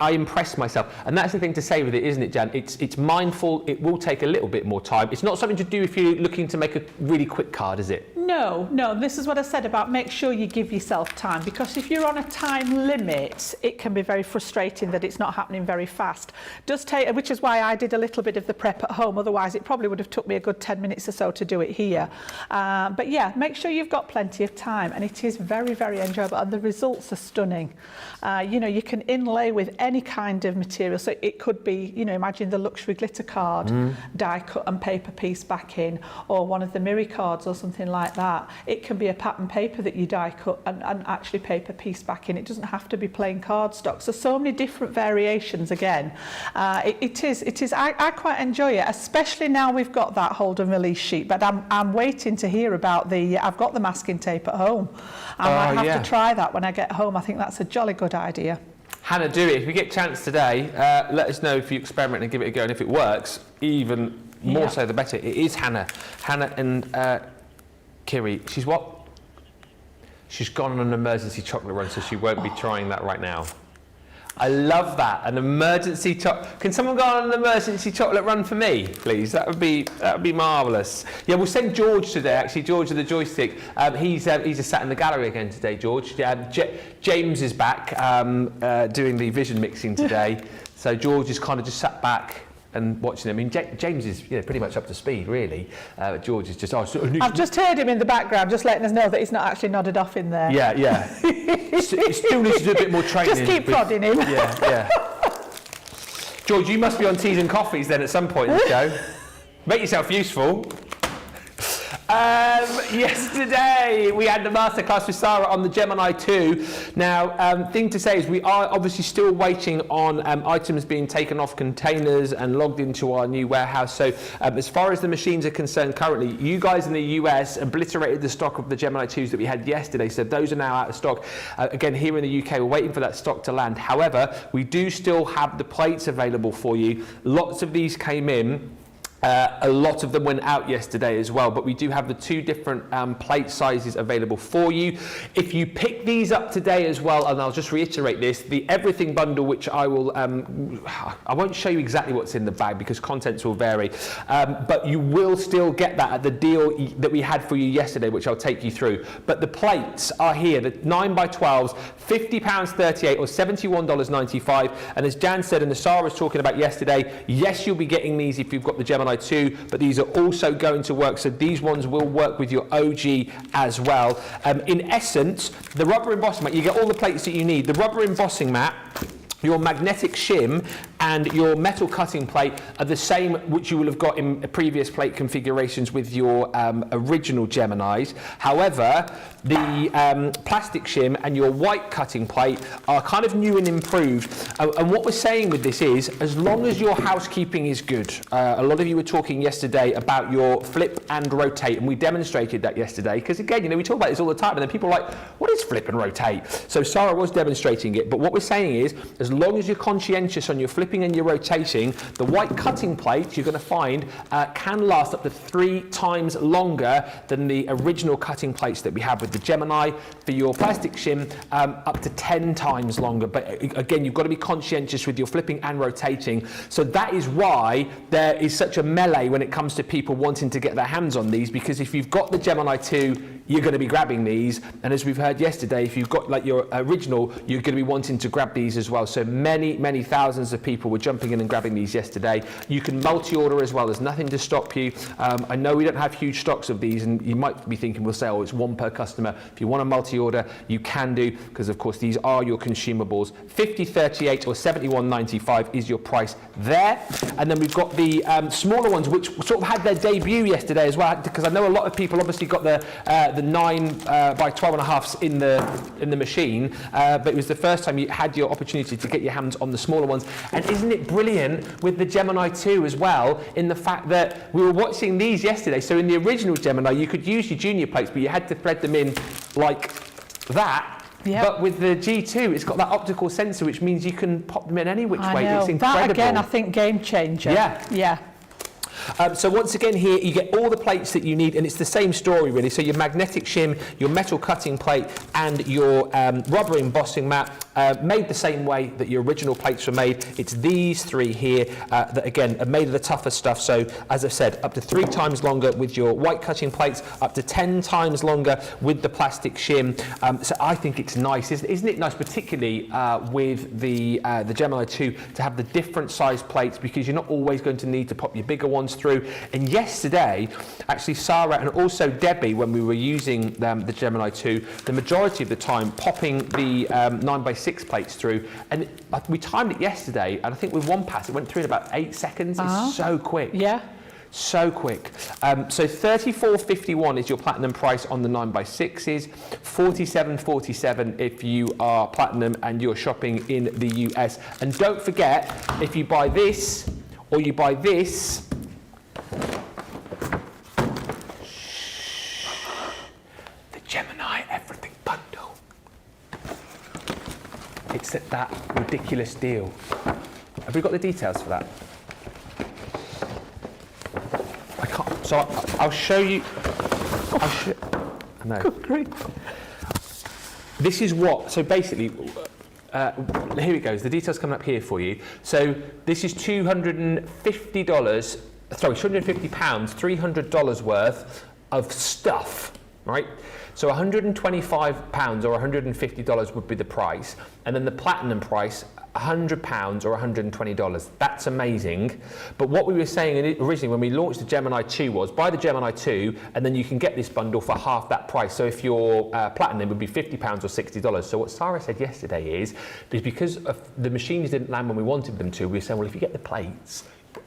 I impressed myself. And that's the thing to say with it, isn't it, Jan? It's mindful. It will take a little bit more time. It's not something to do if you're looking to make a really quick card, is it? No, this is what I said about make sure you give yourself time, because if you're on a time limit, it can be very frustrating that it's not happening very fast. Does take, which is why I did a little bit of the prep at home, otherwise it probably would have took me a good 10 minutes or so to do it here. But yeah, make sure you've got plenty of time, and it is very, very enjoyable, and the results are stunning. You know, you can inlay with any kind of material, so it could be, you know, imagine the luxury glitter card, die cut and paper piece back in, or one of the mirror cards or something like that. It can be a pattern paper that you die cut and actually paper piece back in. It doesn't have to be plain cardstock. So many different variations again. It is. I quite enjoy it, especially now we've got that hold and release sheet. But I'm waiting to hear about I've got the masking tape at home. I might have to try that when I get home. I think that's a jolly good idea. Hannah, do it. If you get a chance today, let us know if you experiment and give it a go. And if it works, even more so the better. It is Hannah. Hannah and Kiri. She's what? She's gone on an emergency chocolate run, so she won't be trying that right now. I love that. An emergency chocolate. Can someone go on an emergency chocolate run for me, please? That would be marvellous. Yeah, we'll send George today. Actually, George of the joystick. He's just sat in the gallery again today. George. James is back doing the vision mixing today. So George is kind of just sat back and watching them. I mean, James is pretty much up to speed, really. George is just. I've just heard him in the background, just letting us know that he's not actually nodded off in there. Yeah, yeah. Still needs to do a bit more training. Just keep prodding him. Yeah, yeah. George, you must be on teas and coffees then at some point in the show. Make yourself useful. Yesterday we had the masterclass with Sarah on the Gemini 2. Now, thing to say is we are obviously still waiting on items being taken off containers and logged into our new warehouse. So as far as the machines are concerned currently, you guys in the US obliterated the stock of the Gemini 2s that we had yesterday. So those are now out of stock. Again, here in the UK, we're waiting for that stock to land. However, we do still have the plates available for you. Lots of these came in. A lot of them went out yesterday as well, but we do have the two different plate sizes available for you. If you pick these up today as well, and I'll just reiterate this, the everything bundle, which I will, I won't show you exactly what's in the bag because contents will vary, but you will still get that at the deal that we had for you yesterday, which I'll take you through. But the plates are here, the 9x12s, £50.38 or $71.95. And as Jan said, and as Sarah was talking about yesterday, yes, you'll be getting these if you've got the Gemini 2, but these are also going to work, so these ones will work with your OG as well. In essence, the rubber embossing mat, you get all the plates that you need. The rubber embossing mat, your magnetic shim, and your metal cutting plate are the same which you will have got in previous plate configurations with your original Geminis. However, the plastic shim and your white cutting plate are kind of new and improved. And what we're saying with this is, as long as your housekeeping is good, a lot of you were talking yesterday about your flip and rotate, and we demonstrated that yesterday, because again, we talk about this all the time, and then people are like, what is flip and rotate? So Sarah was demonstrating it, but what we're saying is, as long as you're conscientious on your flipping and your rotating, the white cutting plate you're going to find can last up to 3 times longer than the original cutting plates that we have with the Gemini. For your plastic shim, up to 10 times longer. But again, you've got to be conscientious with your flipping and rotating. So that is why there is such a melee when it comes to people wanting to get their hands on these, because if you've got the Gemini 2, you're going to be grabbing these. And as we've heard yesterday, if you've got like your original, you're going to be wanting to grab these as well. So many thousands of people were jumping in and grabbing these yesterday. You can multi-order as well. There's nothing to stop you. I know we don't have huge stocks of these, and you might be thinking we'll say, oh, it's one per customer. If you want a multi-order, you can do, because of course these are your consumables. $50.38 or $71.95 is your price there. And then we've got the smaller ones, which sort of had their debut yesterday as well, because I know a lot of people obviously got the 9x12.5s in the machine, but it was the first time you had your opportunity to get your hands on the smaller ones. And isn't it brilliant with the Gemini 2 as well, in the fact that we were watching these yesterday. So in the original Gemini, you could use your junior plates, but you had to thread them in like that. Yep. But with the G2, it's got that optical sensor, which means you can pop them in any which way. It's incredible. That again, I think, game changer. Yeah. Yeah. So once again here, you get all the plates that you need, and it's the same story really. So your magnetic shim, your metal cutting plate, and your rubber embossing mat, made the same way that your original plates were made. It's these three here that again are made of the tougher stuff. So as I've said, up to 3 times longer with your white cutting plates, up to 10 times longer with the plastic shim. So I think it's nice, isn't it nice, particularly with the Gemini 2, to have the different size plates, because you're not always going to need to pop your bigger ones through. And yesterday, actually Sarah and also Debbie, when we were using the Gemini 2, the majority of the time popping the 9x6 plates through, and we timed it yesterday, and I think with one pass it went through in about 8 seconds. It's so quick. Yeah. So quick. So $34.51 is your platinum price on the 9x6s, $47.47 if you are platinum and you're shopping in the US. And don't forget, if you buy this or you buy this, the Gemini Everything Bundle. It's at that ridiculous deal. Have we got the details for that? I can't, so I'll show you. No. Good grief. This is what, so basically, here it goes, the details coming up here for you. So this is $250, £250, $300 worth of stuff, right? So £125 or $150 would be the price, and then the platinum price, £100 or $120. That's amazing. But what we were saying originally when we launched the Gemini 2 was buy the Gemini 2 and then you can get this bundle for half that price. So if your platinum would be £50 or $60. So what Sarah said yesterday is because the machines didn't land when we wanted them to, we were saying, well, if you get the plates,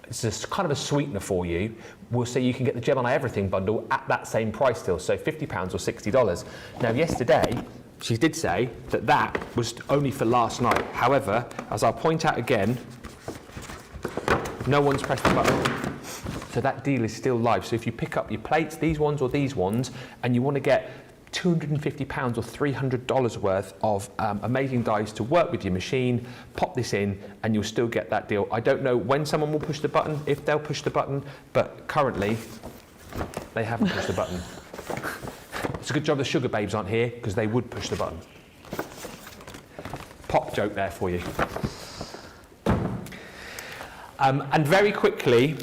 it's just kind of a sweetener for you. We'll say you can get the Gemini Everything bundle at that same price still, so £50 or $60. Now yesterday, she did say that that was only for last night. However, as I'll point out again, no one's pressed the button. So that deal is still live. So if you pick up your plates, these ones or these ones, and you want to get £250 or $300 worth of amazing dies to work with your machine, pop this in and you'll still get that deal. I don't know when someone will push the button, if they'll push the button, but currently they haven't pushed the button. It's a good job the sugar babes aren't here because they would push the button. Pop joke there for you. And very quickly,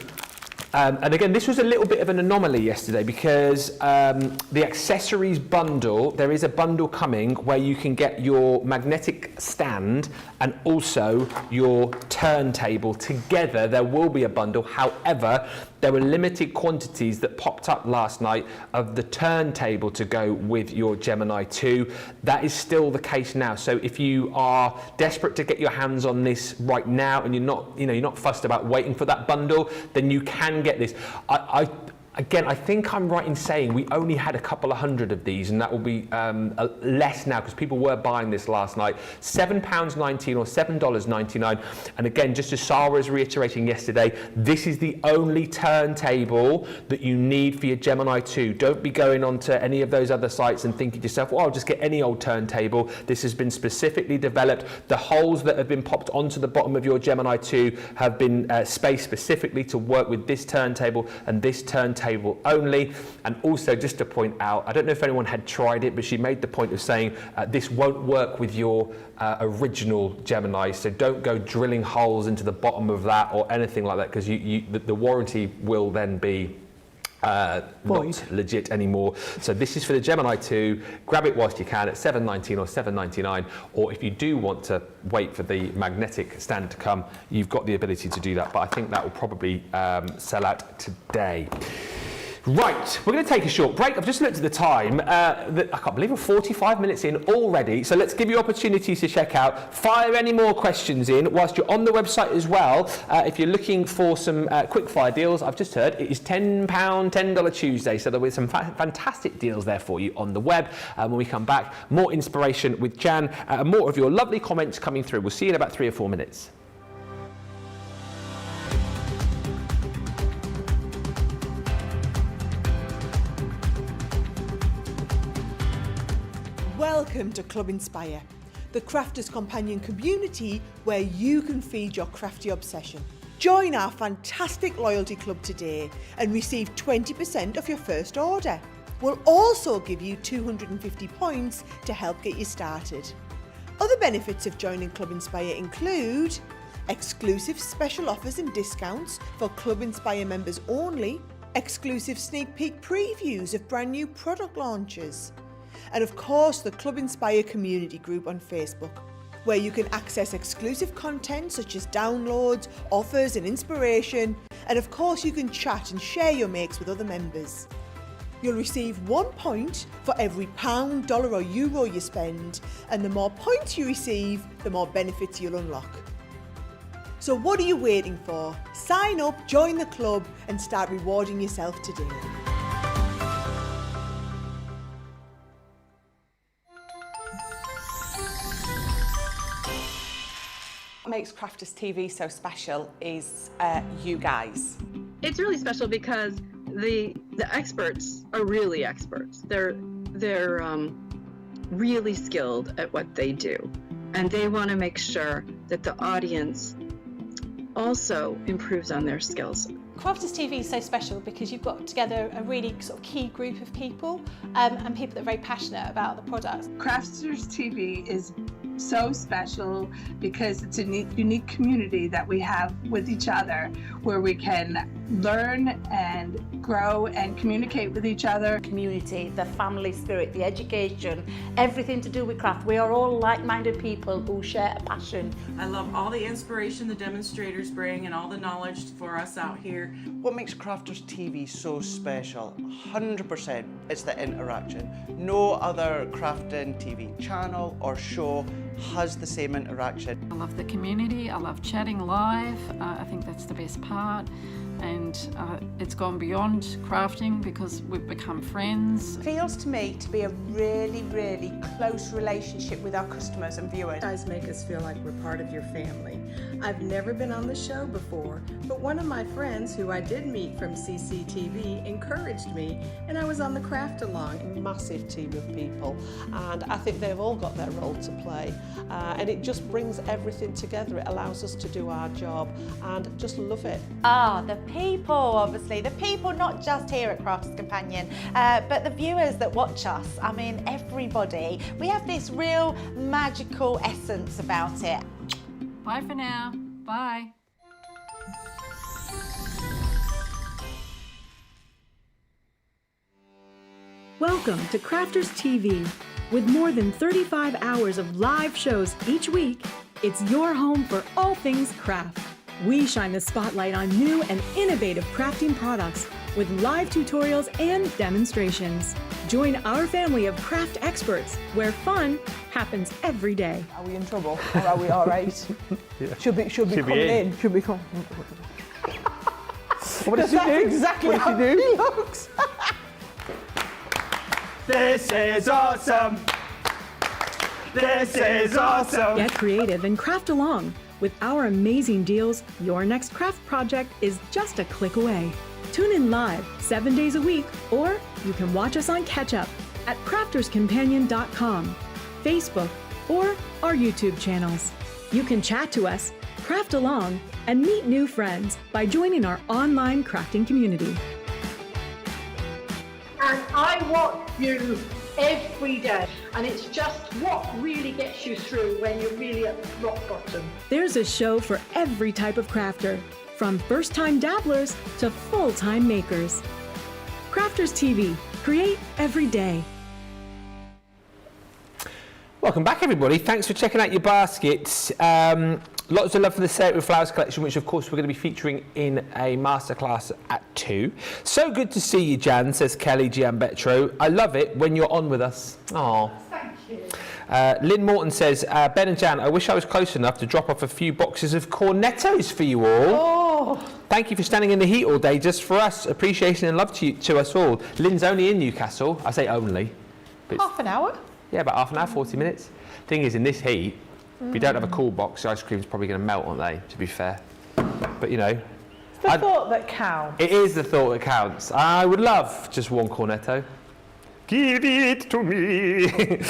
and again, this was a little bit of an anomaly yesterday because the accessories bundle, there is a bundle coming where you can get your magnetic stand and also your turntable together. There will be a bundle. However, there were limited quantities that popped up last night of the turntable to go with your Gemini 2. That is still the case now. So if you are desperate to get your hands on this right now and you're not fussed about waiting for that bundle, then you can get this. Again, I think I'm right in saying we only had a couple of hundred of these, and that will be less now because people were buying this last night. £7.19 or $7.99. And again, just as Sarah was reiterating yesterday, this is the only turntable that you need for your Gemini 2. Don't be going on to any of those other sites and thinking to yourself, well, I'll just get any old turntable. This has been specifically developed. The holes that have been popped onto the bottom of your Gemini 2 have been spaced specifically to work with this turntable and this turntable only. And also just to point out, I don't know if anyone had tried it, but she made the point of saying this won't work with your original Gemini, so don't go drilling holes into the bottom of that or anything like that, because the warranty will then be not legit anymore. So this is for the Gemini 2. Grab it whilst you can at $7.19 or $7.99, or if you do want to wait for the magnetic stand to come, you've got the ability to do that, but I think that will probably sell out today. Right, we're going to take a short break. I've just looked at the time. I can't believe we're 45 minutes in already. So let's give you opportunities to check out. Fire any more questions in whilst you're on the website as well. If you're looking for some quick fire deals, I've just heard it is £10 $10 Tuesday. So there'll be some fantastic deals there for you on the web. When we come back, more inspiration with Jan, more of your lovely comments coming through. We'll see you in about 3 or 4 minutes. Welcome to Club Inspire, the crafters' companion community where you can feed your crafty obsession. Join our fantastic loyalty club today and receive 20% off your first order. We'll also give you 250 points to help get you started. Other benefits of joining Club Inspire include exclusive special offers and discounts for Club Inspire members only, exclusive sneak peek previews of brand new product launches, and of course the Club Inspire community group on Facebook, where you can access exclusive content such as downloads, offers and inspiration, and of course you can chat and share your makes with other members. You'll receive 1 point for every £1, dollar or euro you spend, and the more points you receive, the more benefits you'll unlock. So what are you waiting for? Sign up, join the club and start rewarding yourself today. What makes Crafters TV so special is you guys. It's really special because the experts are really experts. They're really skilled at what they do. and they want to make sure that the audience also improves on their skills. Crafters TV is so special because you've got together a really sort of key group of people and people that are very passionate about the products. Crafters TV is so special because it's a unique community that we have with each other where we can learn and grow and communicate with each other. Community, the family spirit, the education, everything to do with craft. We are all like-minded people who share a passion. I love all the inspiration the demonstrators bring and all the knowledge for us out here. What makes Crafters TV so special? 100% it's the interaction. No other crafting TV channel or show has the same interaction. I love the community, I love chatting live, I think that's the best part. And it's gone beyond crafting because we've become friends. It feels to me to be a really, really close relationship with our customers and viewers. You guys make us feel like we're part of your family. I've never been on the show before, but one of my friends who I did meet from CCTV encouraged me, and I was on the craft along. Massive team of people, and I think they've all got their role to play, and it just brings everything together. It allows us to do our job and just love it. The people, obviously, the people not just here at Crafters Companion, but the viewers that watch us. I mean, everybody. We have this real magical essence about it. Bye for now. Bye. Welcome to Crafters TV. With more than 35 hours of live shows each week, it's your home for all things craft. We shine the spotlight on new and innovative crafting products with live tutorials and demonstrations. Join our family of craft experts where fun happens every day. Are we in trouble or are we all right? Yeah. Should be coming in. Should be coming. What does she do? Exactly what how does she do? he looks. This is awesome. This is awesome. Get creative and craft along. With our amazing deals, your next craft project is just a click away. Tune in live 7 days a week, or you can watch us on catch up at crafterscompanion.com, Facebook, or our YouTube channels. You can chat to us, craft along, and meet new friends by joining our online crafting community. And I watch you every day, and it's just what really gets you through when you're really at rock bottom. There's a show for every type of crafter, from first-time dabblers to full-time makers. Crafters TV, create every day. Welcome back, everybody. Thanks for checking out your baskets. Lots of love for the Say It With Flowers collection, which of course we're going to be featuring in a masterclass at 2. So good to see you, Jan, says Kelly Giambetro. I love it when you're on with us. Aww. Thank you. Lynn Morton says, Ben and Jan, I wish I was close enough to drop off a few boxes of cornettos for you all. Oh. Thank you for standing in the heat all day just for us. Appreciation and love to us all. Lynn's only in Newcastle. I say only. But Half an hour? yeah, about half an hour, 40 minutes. Thing is, in this heat, if you don't have a cool box, the ice cream's probably going to melt, aren't they, to be fair? But, you know. It's the thought that counts. It is the thought that counts. I would love just one cornetto. Give it to me.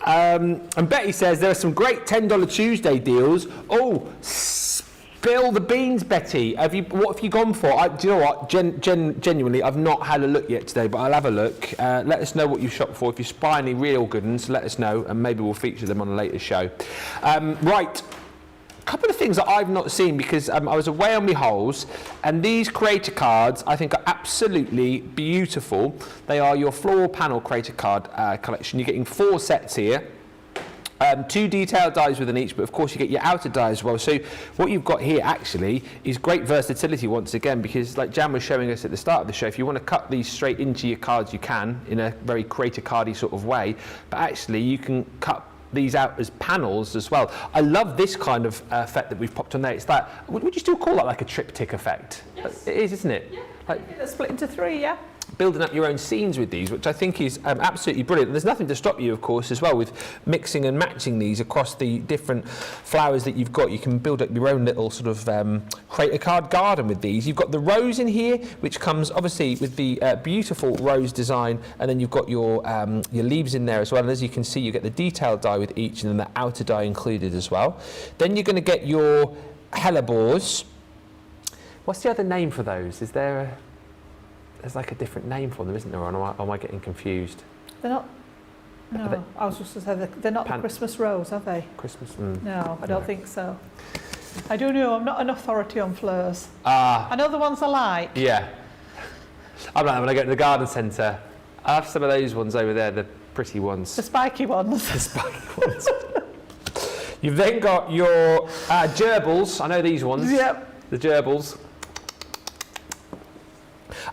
And Betty says there are some great $10 Tuesday deals. Oh, spill the beans, Betty. What have you gone for? Do you know what? Genuinely, I've not had a look yet today, but I'll have a look. Let us know what you've shopped for. If you spy any real good ones, let us know, and maybe we'll feature them on a later show. Right. A couple of things that I've not seen because I was away on my holes, and these creator cards I think are absolutely beautiful. They are your floral panel creator card collection. You're getting 4 sets here. 2 detailed dies within each, but of course you get your outer die as well. So what you've got here actually is great versatility once again, because like Jan was showing us at the start of the show, if you want to cut these straight into your cards, you can in a very creator cardy sort of way, but actually you can cut these out as panels as well. I love this kind of effect that we've popped on there. It's that, would you still call that like a triptych effect? Yes. It is, isn't it? Yeah. Like, It's split into 3, yeah. building up your own scenes with these, which I think is absolutely brilliant. And there's nothing to stop you, of course, as well with mixing and matching these across the different flowers that you've got. You can build up your own little sort of create a card garden with these. You've got the rose in here, which comes obviously with the beautiful rose design, and then you've got your leaves in there as well. And as you can see, you get the detailed die with each, and then the outer die included as well. Then you're going to get your hellebores. What's the other name for those? Is there a... There's like a different name for them, isn't there? Or am I getting confused? They're not. No, I was just going to say they're not the Christmas rose, are they? Christmas. No, I don't think so. I do know. I'm not an authority on fleurs. Ah. I know the ones I like. Yeah. I'm like when I go to the garden centre, I have some of those ones over there, the pretty ones. The spiky ones. The spiky ones. You've then got your gerbils. I know these ones. Yep. The gerbils.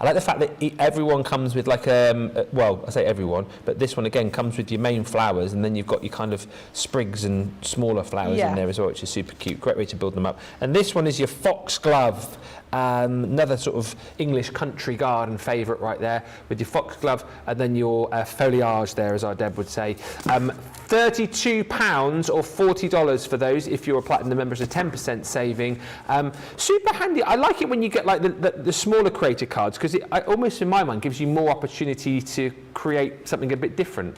I like the fact that everyone comes with like well, I say everyone, but this one again comes with your main flowers, and then you've got your kind of sprigs and smaller flowers in there as well, which is super cute. Great way to build them up. And this one is your foxglove, another sort of English country garden favourite right there, with your foxglove and then your foliage there, as our Deb would say. £32 or $40 for those if you're a Platinum member, a 10% saving. Super handy. I like it when you get like the smaller creator cards, because it almost in my mind gives you more opportunity to create something a bit different.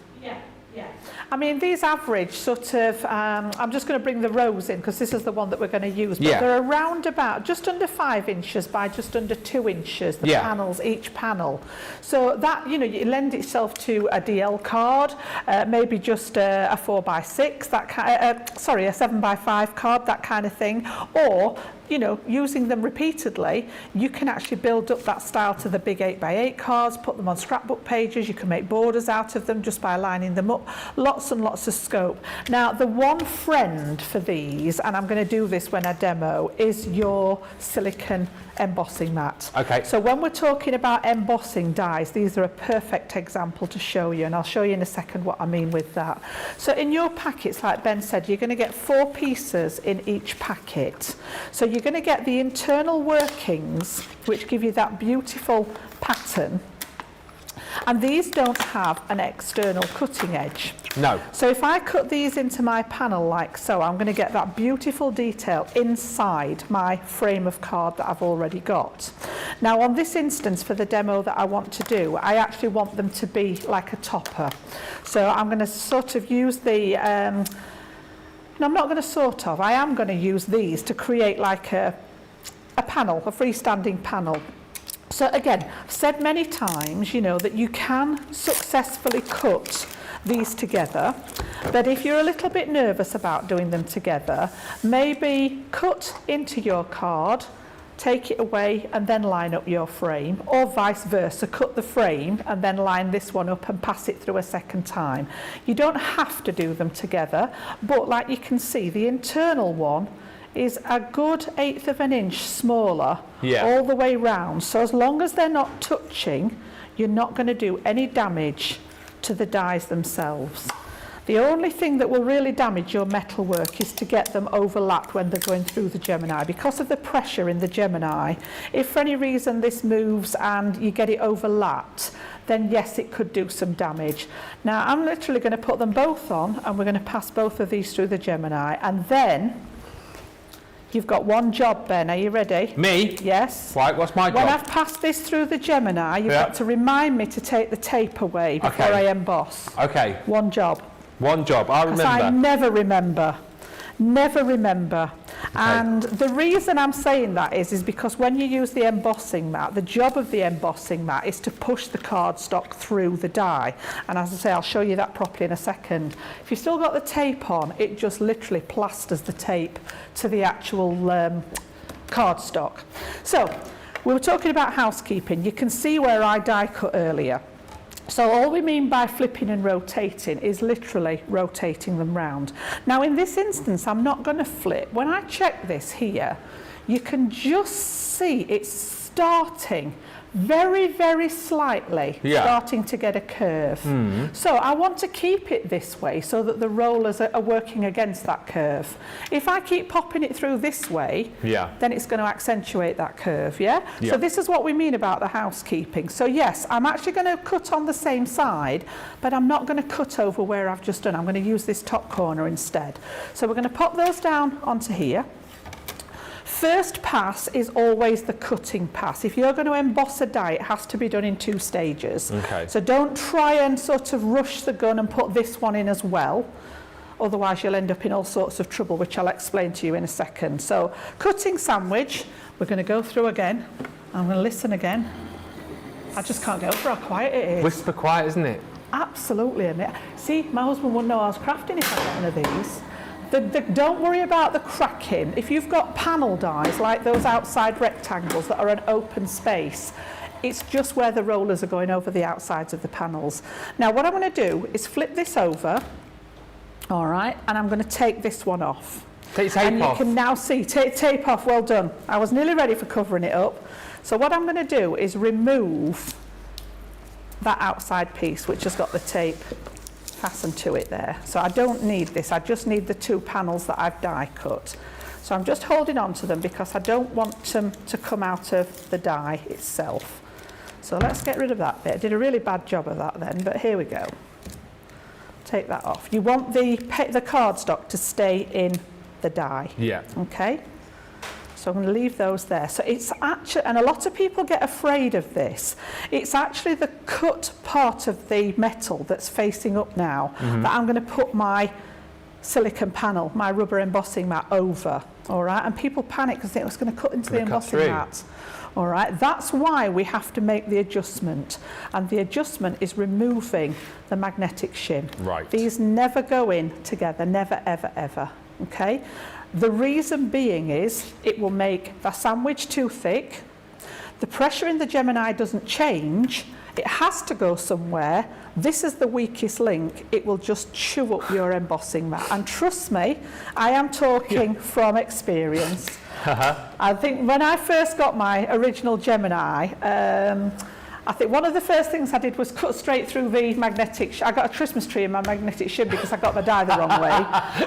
I mean, these average sort of, I'm just going to bring the rose in because this is the one that we're going to use, but they're around about just under 5 inches by just under 2 inches, the panels, each panel. So that, you know, it lends itself to a DL card, maybe just a 4x6, that a 7x5 card, that kind of thing, or you know, using them repeatedly, you can actually build up that style to the big 8x8 cards, put them on scrapbook pages, you can make borders out of them just by lining them up. Lots and lots of scope. Now, the one friend for these, and I'm going to do this when I demo, is your silicone embossing mat. Okay. So when we're talking about embossing dies, these are a perfect example to show you, and I'll show you in a second what I mean with that. So in your packets, like Ben said, you're going to get 4 pieces in each packet. So you're going to get the internal workings, which give you that beautiful pattern. And these don't have an external cutting edge. No. So if I cut these into my panel like so, I'm going to get that beautiful detail inside my frame of card that I've already got. Now on this instance, for the demo that I want to do, I actually want them to be like a topper. So I'm going to sort of use the... no, I'm not going to sort of. I am going to use these to create like a panel, a freestanding panel. So again, I've said many times, you know, that you can successfully cut these together, but if you're a little bit nervous about doing them together, maybe cut into your card, take it away and then line up your frame, or vice versa, cut the frame and then line this one up and pass it through a second time. You don't have to do them together, but like you can see, the internal one is a good 1/8 of an inch smaller all the way round. So as long as they're not touching, you're not going to do any damage to the dies themselves. The only thing that will really damage your metalwork is to get them overlapped when they're going through the Gemini. Because of the pressure in the Gemini, if for any reason this moves and you get it overlapped, then yes, it could do some damage. Now I'm literally going to put them both on, and we're going to pass both of these through the Gemini, and then you've got one job, Ben. Are you ready? Me? Yes. Right, what's my job? When I've passed this through the Gemini, you've got to remind me to take the tape away before I emboss. Okay. One job. One job, I remember. I never remember. Never remember. And the reason I'm saying that is because when you use the embossing mat, the job of the embossing mat is to push the cardstock through the die. And as I say, I'll show you that properly in a second. If you've still got the tape on, it just literally plasters the tape to the actual cardstock. So, we were talking about housekeeping. You can see where I die cut earlier. So all we mean by flipping and rotating is literally rotating them round. Now in this instance, I'm not going to flip. When I check this here, you can just see it's starting very, very slightly, starting to get a curve. So I want to keep it this way so that the rollers are working against that curve. If I keep popping it through this way, then it's going to accentuate that curve, So this is what we mean about the housekeeping. So yes, I'm actually going to cut on the same side, but I'm not going to cut over where I've just done. I'm going to use this top corner instead. So we're going to pop those down onto here. First pass is always the cutting pass. If you're going to emboss a die, it has to be done in 2 stages. So don't try and sort of rush the gun and put this one in as well. Otherwise you'll end up in all sorts of trouble, which I'll explain to you in a second. So cutting sandwich, we're going to go through again. I'm going to listen again. I just can't get over how quiet it is. Whisper quiet, isn't it? Absolutely. See, my husband wouldn't know I was crafting if I got one of these. Don't worry about the cracking. If you've got panel dies, like those outside rectangles that are an open space, it's just where the rollers are going over the outsides of the panels. Now what I'm going to do is flip this over, all right, and I'm going to take this one off. Take tape and off. You can now see, take tape off, well done. I was nearly ready for covering it up. So what I'm going to do is remove that outside piece, which has got the tape fastened to it there. So I don't need this, I just need the 2 panels that I've die cut. So I'm just holding on to them because I don't want them to come out of the die itself. So let's get rid of that bit. I did a really bad job of that then, but here we go. Take that off. You want the cardstock to stay in the die. Okay? So I'm going to leave those there. So it's actually, and a lot of people get afraid of this, it's actually the cut part of the metal that's facing up now that I'm going to put my silicone panel, my rubber embossing mat over, all right? And people panic because they think it's going to cut into the embossing mat. All right, that's why we have to make the adjustment, and the adjustment is removing the magnetic shim. These never go in together, never, ever, ever, okay? The reason being is it will make the sandwich too thick. The pressure in the Gemini doesn't change. It has to go somewhere. This is the weakest link. It will just chew up your embossing mat. And trust me, I am talking from experience. I think when I first got my original Gemini, I think one of the first things I did was cut straight through the magnetic. I got a Christmas tree in my magnetic shim because I got my die the wrong way.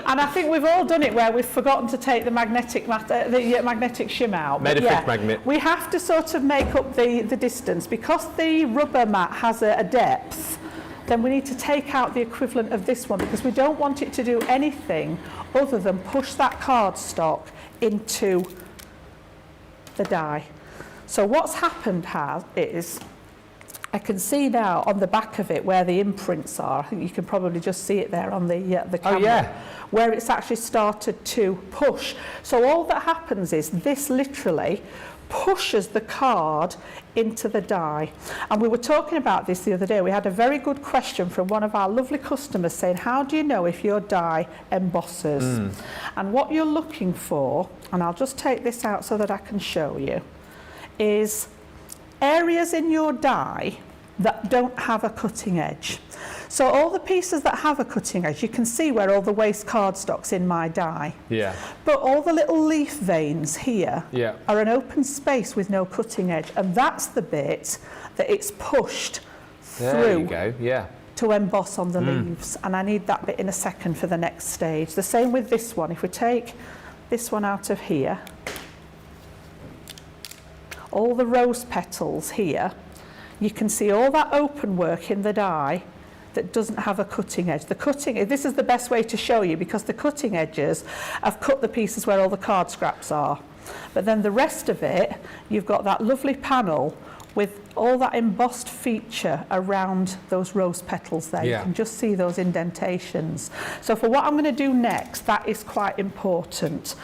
And I think we've all done it where we've forgotten to take the magnetic magnetic shim out. Made a fixed magnet. We have to sort of make up the distance because the rubber mat has a depth. Then we need to take out the equivalent of this one because we don't want it to do anything other than push that cardstock into the die. So what's happened is I can see now on the back of it where the imprints are. I think you can probably just see it there on the camera, where it's actually started to push. So all that happens is this literally pushes the card into the die. And we were talking about this the other day. We had a very good question from one of our lovely customers saying, how do you know if your die embosses? And what you're looking for, and I'll just take this out so that I can show you, is areas in your die that don't have a cutting edge. So all the pieces that have a cutting edge, you can see where all the waste cardstock's in my die. But all the little leaf veins here are an open space with no cutting edge, and that's the bit that it's pushed through to emboss on the leaves. And I need that bit in a second for the next stage. The same with this one. If we take this one out of here, all the rose petals here, you can see all that open work in the die that doesn't have a cutting edge. This is the best way to show you because the cutting edges have cut the pieces where all the card scraps are. But then the rest of it, you've got that lovely panel with all that embossed feature around those rose petals there. You can just see those indentations. So for what I'm going to do next, that is quite important.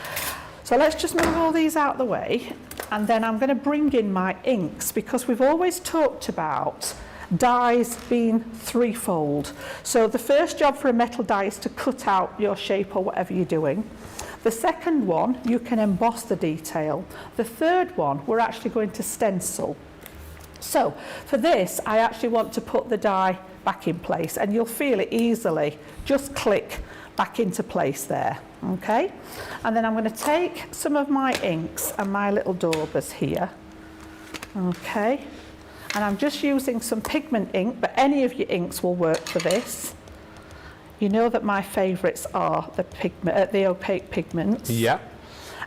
So let's just move all these out of the way, and then I'm going to bring in my inks because we've always talked about dies being threefold. So the first job for a metal die is to cut out your shape or whatever you're doing. The second one, you can emboss the detail. The third one, we're actually going to stencil. So for this, I actually want to put the die back in place, and you'll feel it easily. Just click back into place there, okay? And then I'm going to take some of my inks and my little daubers here, okay? And I'm just using some pigment ink, but any of your inks will work for this. You know that my favourites are the opaque pigments. Yeah.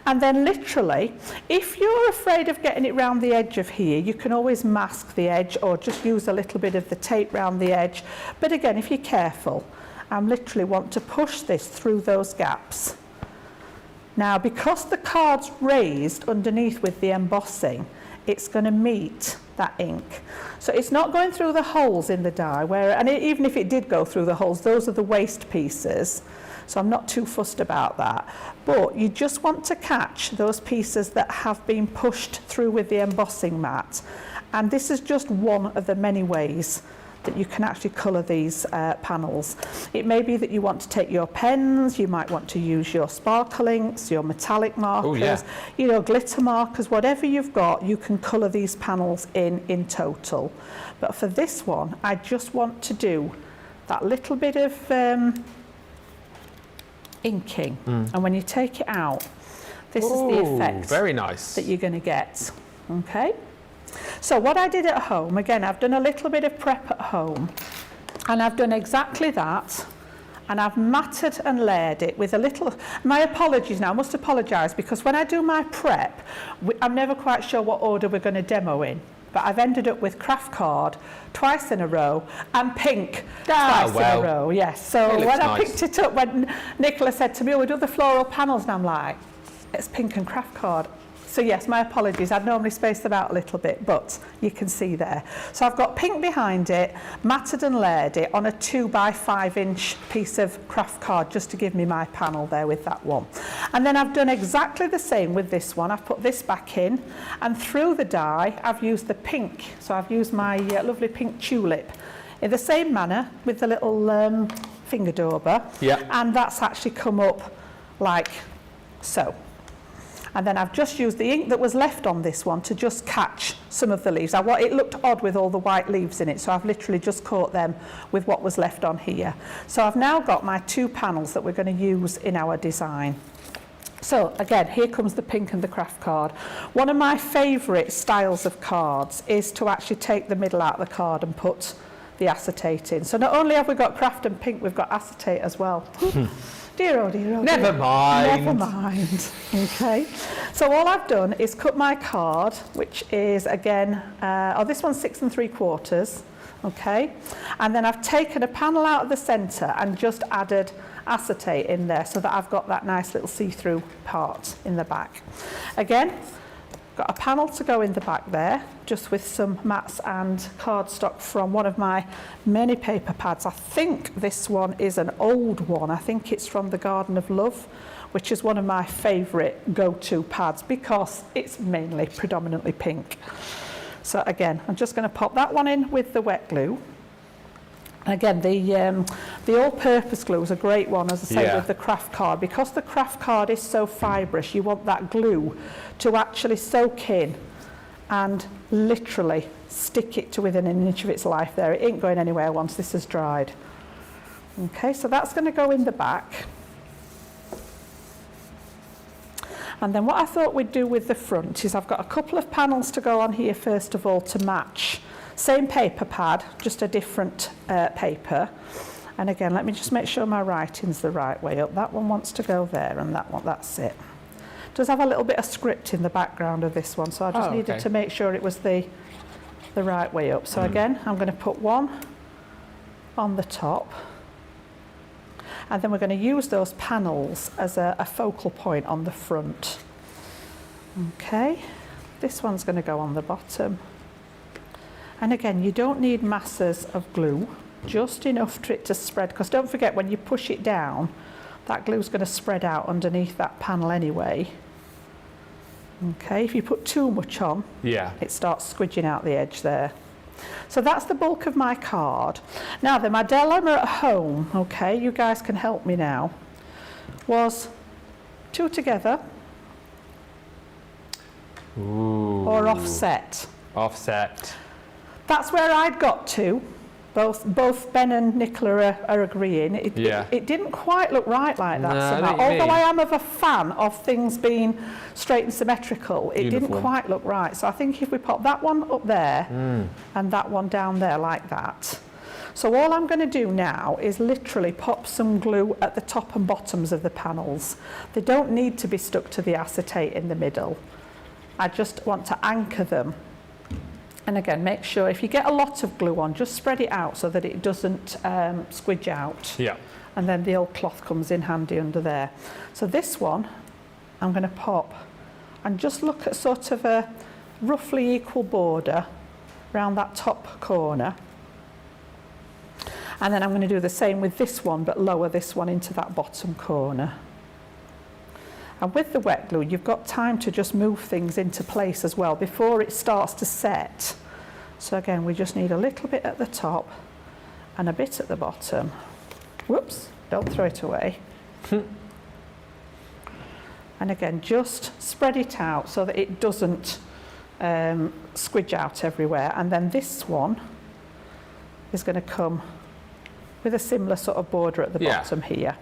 And then literally, if you're afraid of getting it round the edge of here, you can always mask the edge or just use a little bit of the tape round the edge. But again, if you're careful, I literally want to push this through those gaps. Now, because the card's raised underneath with the embossing, it's going to meet that ink. So it's not going through the holes in the die, even if it did go through the holes, those are the waste pieces. So I'm not too fussed about that. But you just want to catch those pieces that have been pushed through with the embossing mat. And this is just one of the many ways that you can actually colour these panels. It may be that you want to take your pens, you might want to use your sparkle inks, your metallic markers, you know, glitter markers, whatever you've got, you can colour these panels in total. But for this one, I just want to do that little bit of inking, and when you take it out, this is the effect very nice that you're going to get. Okay, so what I did at home, again, I've done a little bit of prep at home, and I've done exactly that, and I've matted and layered it with a little, my apologies now, I must apologise, because when I do my prep, I'm never quite sure what order we're going to demo in. But I've ended up with craft card twice in a row and pink twice in a row. Yes. So when I picked it up, when Nicola said to me, "Oh, we do the floral panels," and I'm like, "It's pink and craft card." So yes, my apologies. I'd normally space them out a little bit, but you can see there. So I've got pink behind it, matted and layered it on a 2 by 5 inch piece of craft card, just to give me my panel there with that one. And then I've done exactly the same with this one. I've put this back in, and through the die, I've used the pink. So I've used my lovely pink tulip in the same manner with the little finger dauber. Yeah. And that's actually come up like so. And then I've just used the ink that was left on this one to just catch some of the leaves. It looked odd with all the white leaves in it, so I've literally just caught them with what was left on here. So I've now got my 2 panels that we're going to use in our design. So again, here comes the pink and the craft card. One of my favourite styles of cards is to actually take the middle out of the card and put the acetate in. So not only have we got craft and pink, we've got acetate as well. Dear, oh dear, oh dear. Never mind. Never mind. Okay. So all I've done is cut my card, which is again, this one's 6 3/4. Okay. And then I've taken a panel out of the centre and just added acetate in there so that I've got that nice little see-through part in the back. Again, got a panel to go in the back there, just with some mats and cardstock from one of my many paper pads. I think this one is an old one. I think it's from the Garden of Love, which is one of my favourite go-to pads because it's mainly predominantly pink. So again, I'm just going to pop that one in with the wet glue. Again, the all-purpose glue is a great one, as I say, with the craft card. Because the craft card is so fibrous, you want that glue to actually soak in and literally stick it to within an inch of its life there. It ain't going anywhere once this has dried. Okay, so that's going to go in the back. And then what I thought we'd do with the front is I've got a couple of panels to go on here first of all to match. Same paper pad, just a different paper. And again, let me just make sure my writing's the right way up. That one wants to go there, and that one, that's it. Does have a little bit of script in the background of this one, so I just needed to make sure it was the right way up. So again, I'm going to put one on the top. And then we're going to use those panels as a focal point on the front. Okay, this one's going to go on the bottom. And again, you don't need masses of glue, just enough for it to spread, because don't forget, when you push it down, that glue's going to spread out underneath that panel anyway. Okay, if you put too much on, it starts squidging out the edge there. So that's the bulk of my card. Now then, my dilemma at home, okay, you guys can help me now, was 2 together or offset. Offset. That's where I'd got to, Both Ben and Nicola are agreeing. It didn't quite look right like that somehow. Although I am of a fan of things being straight and symmetrical, it didn't quite look right. So I think if we pop that one up there and that one down there like that. So all I'm going to do now is literally pop some glue at the top and bottoms of the panels. They don't need to be stuck to the acetate in the middle. I just want to anchor them. And again, make sure if you get a lot of glue on, just spread it out so that it doesn't squidge out. Yeah. And then the old cloth comes in handy under there. So this one, I'm going to pop and just look at sort of a roughly equal border around that top corner. And then I'm going to do the same with this one, but lower this one into that bottom corner. And with the wet glue, you've got time to just move things into place as well before it starts to set. So again, we just need a little bit at the top and a bit at the bottom. Whoops, don't throw it away. And again, just spread it out so that it doesn't squidge out everywhere. And then this one is going to come with a similar sort of border at the bottom here.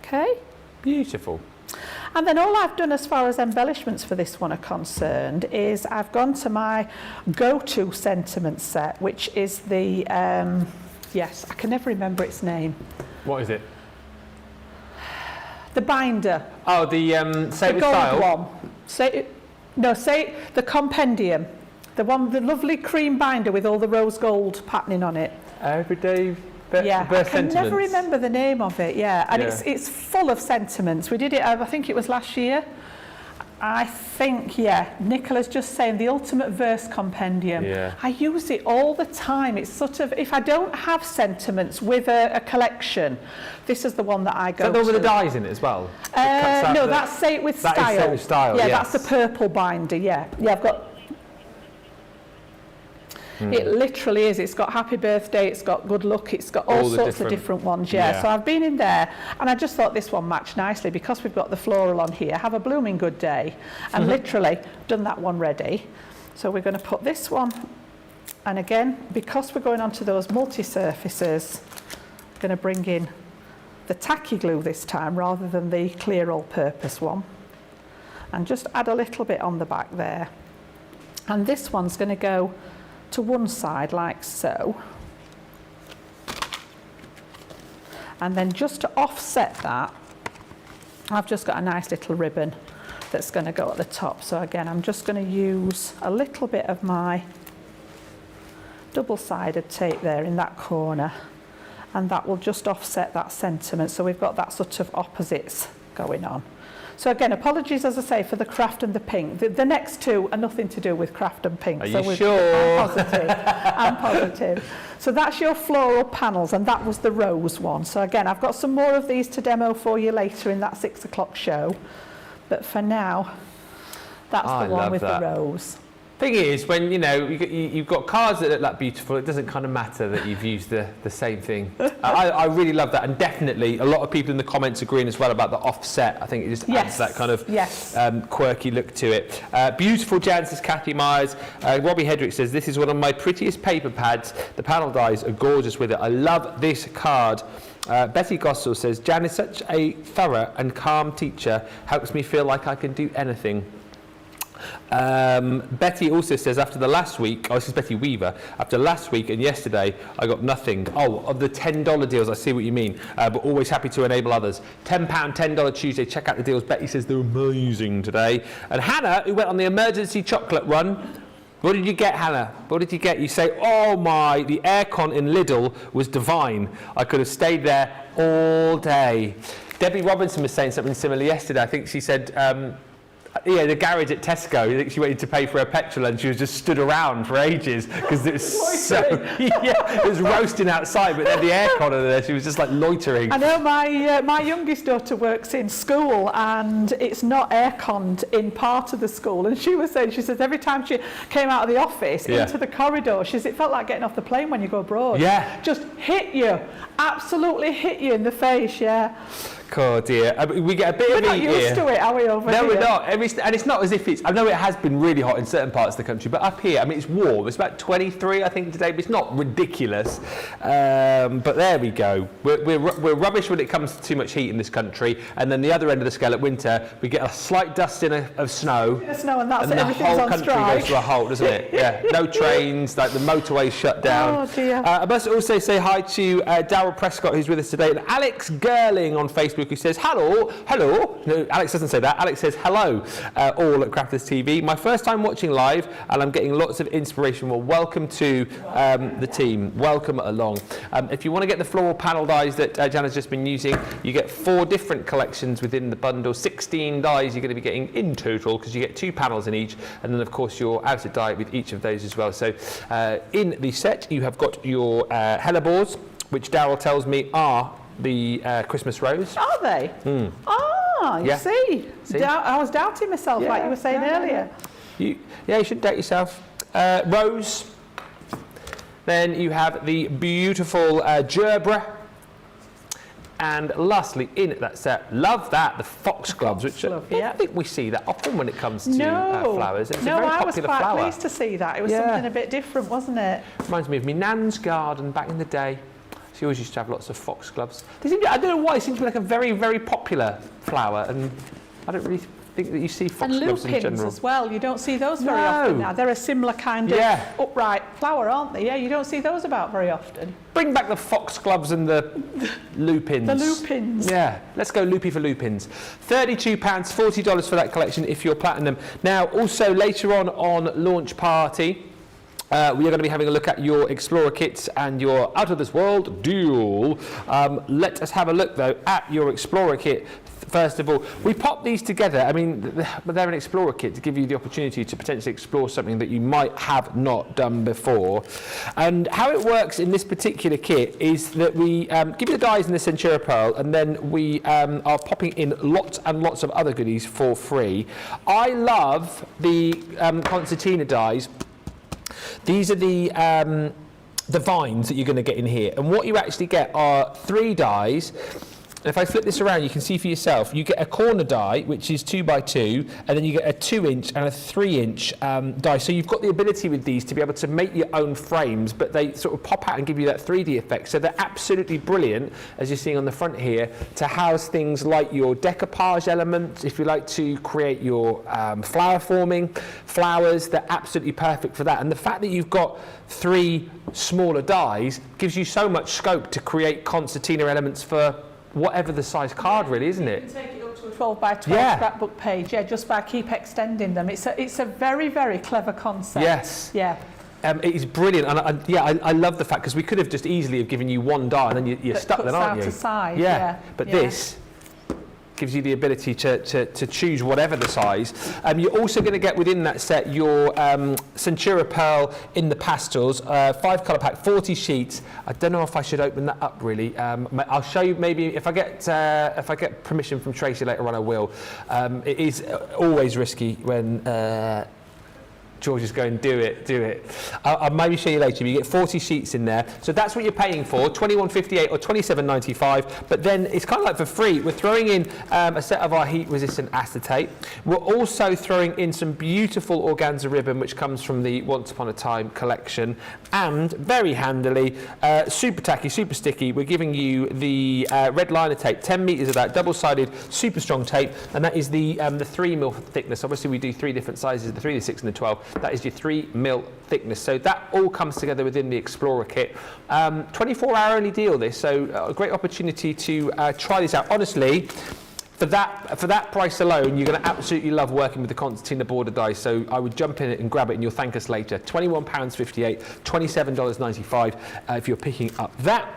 Okay. Beautiful. And then all I've done as far as embellishments for this one are concerned is I've gone to my go-to sentiment set, which is the, yes, I can never remember its name. What is it? The binder. Oh, the Say With gold Style? One. Say the compendium. The one, the lovely cream binder with all the rose gold patterning on it. Everyday I can sentiments. never remember the name of it, and it's full of sentiments. We did it, I think it was last year. I think, Nicola's just saying the ultimate verse compendium. I use it all the time. It's sort of, if I don't have sentiments with a collection, this is the one that I go to. Is that the one with the dies in it as well? No, that's Say It With Style. That is Say It With Style, yes. That's the purple binder, Yeah, I've got... It literally is. It's got happy birthday, it's got good luck, it's got all sorts of different ones, So I've been in there and I just thought this one matched nicely because we've got the floral on here. Have a blooming good day. And literally done that one ready. So we're going to put this one, and again, because we're going onto those multi-surfaces, I'm going to bring in the tacky glue this time rather than the clear all-purpose one. And just add a little bit on the back there. And this one's going to go to one side like so, and then just to offset that, I've just got a nice little ribbon that's going to go at the top. So again, I'm just going to use a little bit of my double-sided tape there in that corner, and that will just offset that sentiment. So we've got that sort of opposites going on. So again, apologies, as I say, for the craft and the pink. The next two are nothing to do with craft and pink. Are you sure? I'm positive. I'm positive. So that's your floral panels, and that was the rose one. So again, I've got some more of these to demo for you later in that 6 o'clock show. But for now, that's the one with the rose. Thing is, when you've got cards that look that beautiful, it doesn't kind of matter that you've used the same thing. I really love that, and definitely a lot of people in the comments agreeing as well about the offset. I think it just adds that kind of quirky look to it. Beautiful, Jan, says Kathy Myers. Robbie Hedrick says, this is one of my prettiest paper pads. The panel dies are gorgeous with it. I love this card. Betty Gossel says, Jan is such a thorough and calm teacher, helps me feel like I can do anything. Betty also says, after the last week, this is Betty Weaver, after last week and yesterday I got nothing. Of the $10 deals, I see what you mean, but always happy to enable others. £10, $10 Tuesday, check out the deals. Betty says they're amazing today. And Hannah, who went on the emergency chocolate run, what did you get, Hannah? What did you get? You say, oh my, the aircon in Lidl was divine. I could have stayed there all day. Debbie Robinson was saying something similar yesterday. I think she said, the garage at Tesco. I think she went in to pay for her petrol and she was just stood around for ages because it was it was roasting outside, but then the aircon in there, she was just like loitering. I know my youngest daughter works in school and it's not air-conned in part of the school, and she was saying, she says every time she came out of the office into the corridor, she says it felt like getting off the plane when you go abroad. Just hit you, absolutely hit you in the face, Oh dear. We get a bit We're of not heat used here. to it, are we, over here? No, we're not. And it's not as if it's... I know it has been really hot in certain parts of the country, but up here, I mean, it's warm. It's about 23, I think, today, but it's not ridiculous. But there we go. We're rubbish when it comes to too much heat in this country. And then the other end of the scale at winter, we get a slight dusting of snow. Snow, and that's it. the Everything's whole on country strike. goes to a halt, doesn't it? Yeah. No trains, like the motorways shut down. Oh, dear. I must also say hi to Darryl Prescott, who's with us today, and Alex Gerling on Facebook, who says, hello. No, Alex doesn't say that. Alex says, hello, all at Crafters TV. My first time watching live, and I'm getting lots of inspiration. Well, welcome to the team. Welcome along. If you want to get the floral panel dies that Jana's just been using, you get 4 different collections within the bundle. 16 dies you're going to be getting in total, because you get 2 panels in each, and then, of course, your outer die with each of those as well. So in the set, you have got your hellebores, which Darryl tells me are the Christmas rose. Are they? Mm. Ah, you see. I was doubting myself, like you were saying earlier. You shouldn't doubt yourself. Rose. Then you have the beautiful gerbera. And lastly, in that set, love that, the foxgloves, which I don't think we see that often when it comes to flowers. It's a very I was popular quite flower. pleased to see that. It was something a bit different, wasn't it? Reminds me of my nan's garden back in the day. She always used to have lots of foxgloves. I don't know why, it seems to be like a very, very popular flower, and I don't really think that you see foxgloves in And general. lupins as well. You don't see those very often now. They're a similar kind of upright flower, aren't they? Yeah, you don't see those about very often. Bring back the foxgloves and the lupins. The lupins. Yeah, let's go loopy for lupins. £32, $40 for that collection if you're platinum. Now, also later on launch party, we are going to be having a look at your Explorer kits and your Out of This World deal. Let us have a look, though, at your Explorer kit. First of all, we pop these together. I mean, they're an Explorer kit to give you the opportunity to potentially explore something that you might have not done before. And how it works in this particular kit is that we give you the dies in the Centura Pearl, and then we are popping in lots and lots of other goodies for free. I love the concertina dies. These are the vines that you're going to get in here, and what you actually get are 3 dies. And if I flip this around, you can see for yourself, you get a corner die, which is 2x2, and then you get a 2-inch and a 3-inch die. So you've got the ability with these to be able to make your own frames, but they sort of pop out and give you that 3D effect. So they're absolutely brilliant, as you're seeing on the front here, to house things like your decoupage elements. If you like to create your flower forming flowers, they're absolutely perfect for that. And the fact that you've got 3 smaller dies gives you so much scope to create concertina elements for whatever the size card, really, isn't it? You can take it up to a 12x12 scrapbook page, just by keep extending them. It's a very, very clever concept. Yes. Yeah. It is brilliant, and I love the fact, because we could have just easily have given you 1 die, and then you're stuck then, aren't you? To size, But this gives you the ability to choose whatever the size. You're also going to get within that set your Centura Pearl in the pastels, 5-colour pack, 40 sheets. I don't know if I should open that up really. I'll show you maybe if I get permission from Tracy later on. I will. It is always risky when George is going, do it. I'll maybe show you later. You get 40 sheets in there. So that's what you're paying for, $21.58 or $27.95. But then it's kind of like for free. We're throwing in a set of our heat-resistant acetate. We're also throwing in some beautiful organza ribbon, which comes from the Once Upon a Time collection. And very handily, super tacky, super sticky, we're giving you the red liner tape, 10 metres of that, double-sided, super strong tape. And that is the 3mm thickness. Obviously, we do 3 different sizes, the 3, the 6 and the 12. That is your 3mm thickness. So that all comes together within the Explorer kit. 24-hour only deal this, so a great opportunity to try this out. Honestly, for that price alone, you're going to absolutely love working with the concertina border dies. So I would jump in it and grab it, and you'll thank us later. £21.58, $27.95 if you're picking up that.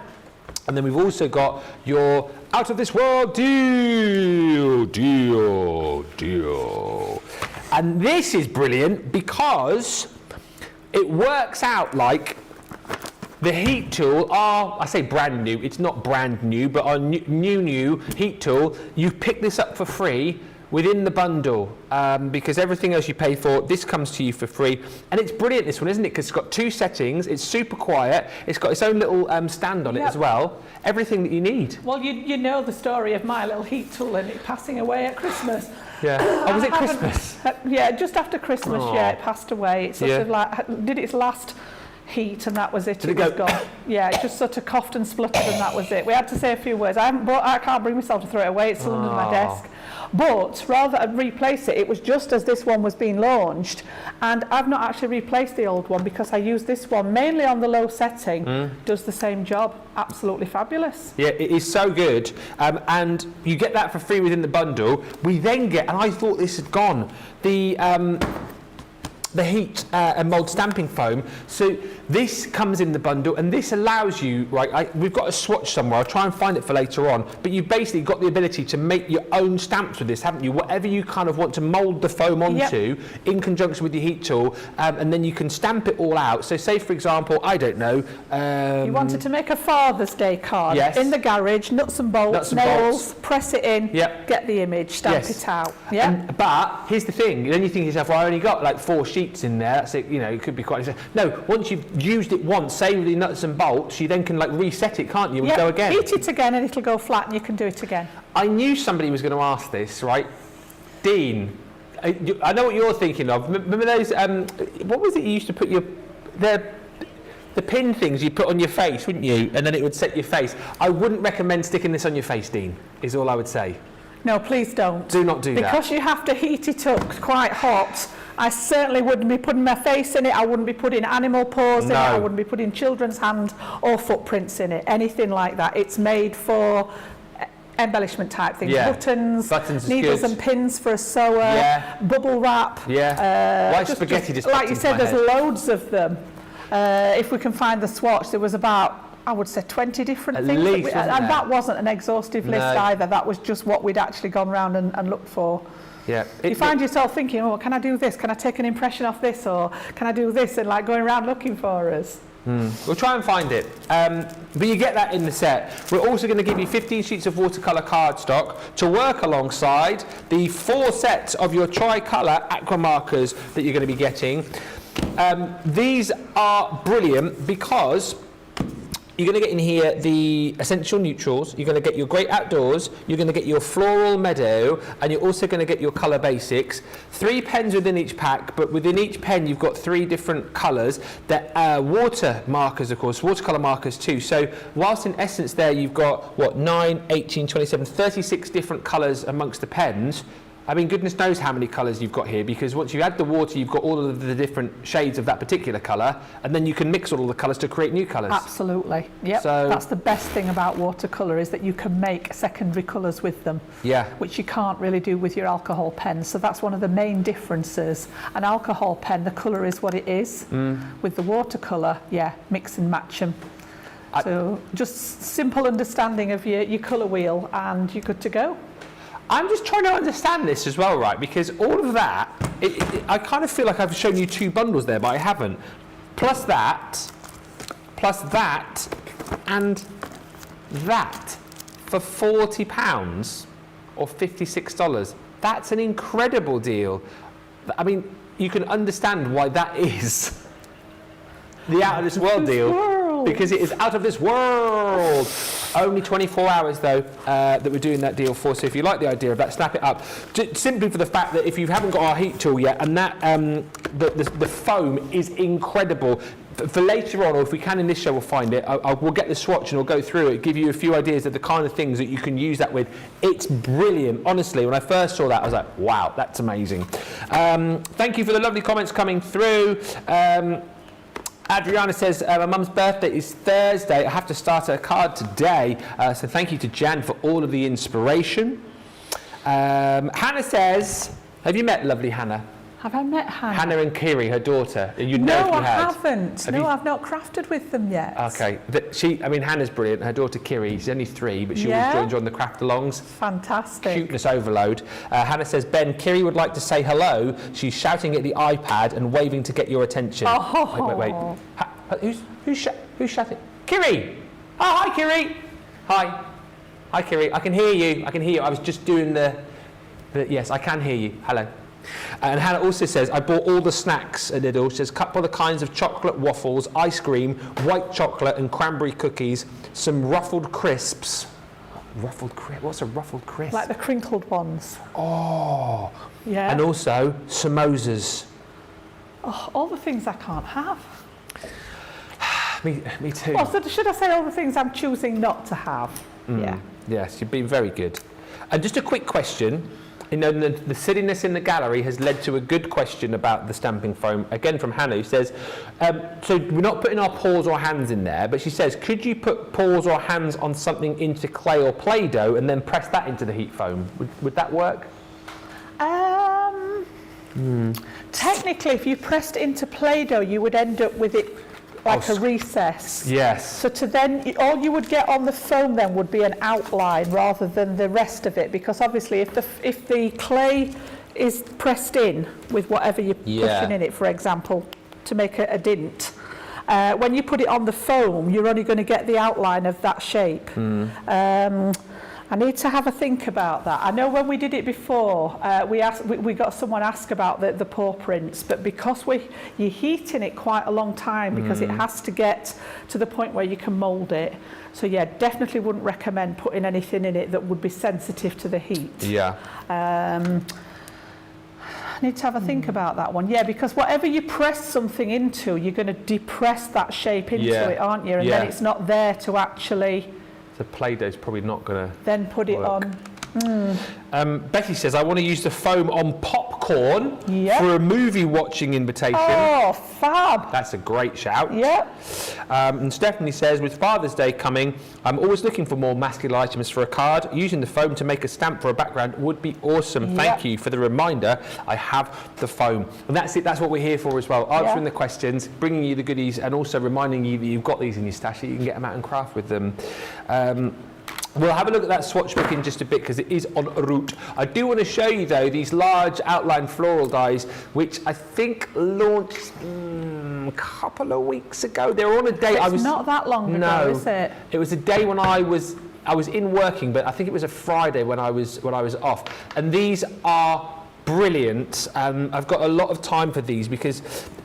And then we've also got your Out of This World deal. And this is brilliant because it works out like the heat tool, I say brand new, it's not brand new, but our new heat tool, you pick this up for free within the bundle, because everything else you pay for, this comes to you for free. And it's brilliant, this one, isn't it? Because it's got 2 settings, it's super quiet, it's got its own little stand on it as well. Everything that you need. Well, you know the story of my little heat tool and it passing away at Christmas. Yeah. Oh, was it Christmas? Yeah, just after Christmas, yeah, it passed away. It sort of like did its last heat and that was it. It was gone. Yeah, it just sort of coughed and spluttered and that was it. We had to say a few words. I can't bring myself to throw it away. It's still under my desk. But rather than replace it, it was just as this one was being launched, and I've not actually replaced the old one because I use this one mainly on the low setting. Does the same job. Absolutely fabulous. Yeah, it is so good, and you get that for free within the bundle. We then get, and I thought this had gone, the heat and mould stamping foam. So this comes in the bundle, and this allows you, right, we've got a swatch somewhere, I'll try and find it for later on, but you've basically got the ability to make your own stamps with this, haven't you? Whatever you kind of want to mould the foam onto in conjunction with your heat tool, and then you can stamp it all out. So say, for example, I don't know. You wanted to make a Father's Day card in the garage, nuts and bolts, nails, press it in, get the image, stamp it out. But here's the thing, then you think to yourself, well, I only got like 4 sheets in there, that's it, you know, it could be quite. No, once you've used it once, say with the nuts and bolts, you then can like reset it, can't you, and go again. Heat it again and it'll go flat and you can do it again. I knew somebody was going to ask this, right? Dean, I know what you're thinking of. Remember those, what was it you used to put the pin things you put on your face, wouldn't you? And then it would set your face. I wouldn't recommend sticking this on your face, Dean, is all I would say. No, please don't. Do not do that. Because you have to heat it up quite hot. I certainly wouldn't be putting my face in it. I wouldn't be putting animal paws in it. I wouldn't be putting children's hand or footprints in it. Anything like that. It's made for embellishment type things. Buttons needles and pins for a sewer. Bubble wrap. Why spaghetti just like you said, there's loads of them. If we can find the swatch, there was about, I would say, 20 different things. Least, and that wasn't an exhaustive list either. That was just what we'd actually gone round and looked for. Yeah. You find yourself thinking, oh, can I do this? Can I take an impression off this? Or can I do this? And like going around looking for us. We'll try and find it. But you get that in the set. We're also going to give you 15 sheets of watercolour cardstock to work alongside the 4 sets of your tricolour aqua markers that you're going to be getting. These are brilliant because you're going to get in here the essential neutrals, you're going to get your great outdoors, you're going to get your floral meadow, and you're also going to get your colour basics. 3 pens within each pack, but within each pen you've got 3 different colours. They're water markers, of course, watercolour markers too. So whilst in essence there you've got, what, 9, 18, 27, 36 different colours amongst the pens. I mean, goodness knows how many colours you've got here, because once you add the water, you've got all of the different shades of that particular colour, and then you can mix all of the colours to create new colours. Absolutely. Yep. So that's the best thing about watercolour, is that you can make secondary colours with them. Yeah. Which you can't really do with your alcohol pens. So that's one of the main differences. An alcohol pen, the colour is what it is. With the watercolour, mix and match them. So just simple understanding of your colour wheel, and you're good to go. I'm just trying to understand this as well, right? Because all of that, I kind of feel like I've shown you 2 bundles there, but I haven't. Plus that, and that for £40 or $56. That's an incredible deal. I mean, you can understand why that is the out of this world deal, because it is out of this world. Only 24 hours though that we're doing that deal for, so if you like the idea of that, snap it up. Simply for the fact that if you haven't got our heat tool yet, and that the foam is incredible. For later on, or if we can in this show, we'll find it. We'll get the swatch and we'll go through it, give you a few ideas of the kind of things that you can use that with. It's brilliant. Honestly, when I first saw that, I was like, wow, that's amazing. Thank you for the lovely comments coming through. Adriana says, my mum's birthday is Thursday. I have to start her card today. So thank you to Jan for all of the inspiration. Hannah says, have you met lovely Hannah? Have I met Hannah? Hannah and Kiri, her daughter. You no, know if you I had. Haven't. No, I've not crafted with them yet. Okay. I mean, Hannah's brilliant. Her daughter Kiri, she's only 3, but she always joins on the craft-alongs. Fantastic. Cuteness overload. Hannah says, Ben, Kiri would like to say hello. She's shouting at the iPad and waving to get your attention. Oh. Wait. Who's shouting? Kiri! Oh, hi, Kiri! Hi. Hi, Kiri. I can hear you. I was just doing the But yes, I can hear you. Hello. And Hannah also says, I bought all the snacks at Lidl. She says, couple of the kinds of chocolate waffles, ice cream, white chocolate and cranberry cookies, some ruffled crisps. Ruffled crisp? What's a ruffled crisp? Like the crinkled ones. Oh. Yeah. And also samosas. Oh, all the things I can't have. Me too. Well, so should I say all the things I'm choosing not to have? Yeah. Yes, you've been very good. And just a quick question. You know, the silliness in the gallery has led to a good question about the stamping foam, again from Hannah, who says, so we're not putting our paws or hands in there, but she says, could you put paws or hands on something into clay or Play-Doh and then press that into the heat foam? Would that work? Technically, if you pressed into Play-Doh, you would end up with it like a recess. Yes. So to then, all you would get on the foam then would be an outline rather than the rest of it, because obviously if the clay is pressed in with whatever you're pushing in it, for example, to make a dint, when you put it on the foam, you're only going to get the outline of that shape. I need to have a think about that. I know when we did it before, we got someone ask about the paw prints, but because you're heating it quite a long time, because it has to get to the point where you can mould it. So yeah, definitely wouldn't recommend putting anything in it that would be sensitive to the heat. Yeah. I need to have a think about that one. Yeah, because whatever you press something into, you're going to depress that shape into it, aren't you? And then it's not there to actually... The Play-Doh's probably not going to then put it on. Becky says, I want to use the foam on popcorn for a movie watching invitation. Oh, fab. That's a great shout. Yep. And Stephanie says, with Father's Day coming, I'm always looking for more masculine items for a card. Using the foam to make a stamp for a background would be awesome. Thank you for the reminder. I have the foam. And that's it. That's what we're here for as well. Answering the questions, bringing you the goodies, and also reminding you that you've got these in your stash, that you can get them out and craft with them. We'll have a look at that swatch book in just a bit because it is en route. I do want to show you though these large outline floral dies, which I think launched a couple of weeks ago. They were on a day. It's not that long ago, is it? It was a day when I was in working, but I think it was a Friday when I was off. And these are brilliant. I've got a lot of time for these because,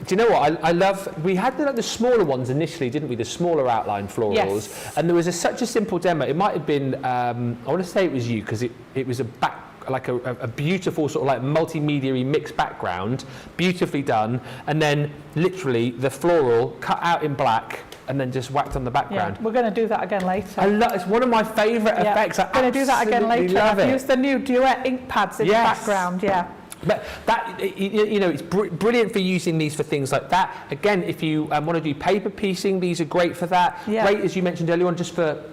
do you know what? I love, we had the smaller ones initially, didn't we? The smaller outline florals. Yes. And there was such a simple demo. It might have been, I want to say it was you, because it was a beautiful sort of like multimedia mixed background, beautifully done. And then literally the floral cut out in black and then just whacked on the background. Yeah, we're going to do that again later. It's one of my favourite effects. I'm going to do that again later. I've used the new Duet ink pads in the background, But that, you know, it's brilliant for using these for things like that. Again, if you want to do paper piecing, these are great for that. Great, as you mentioned earlier on, just for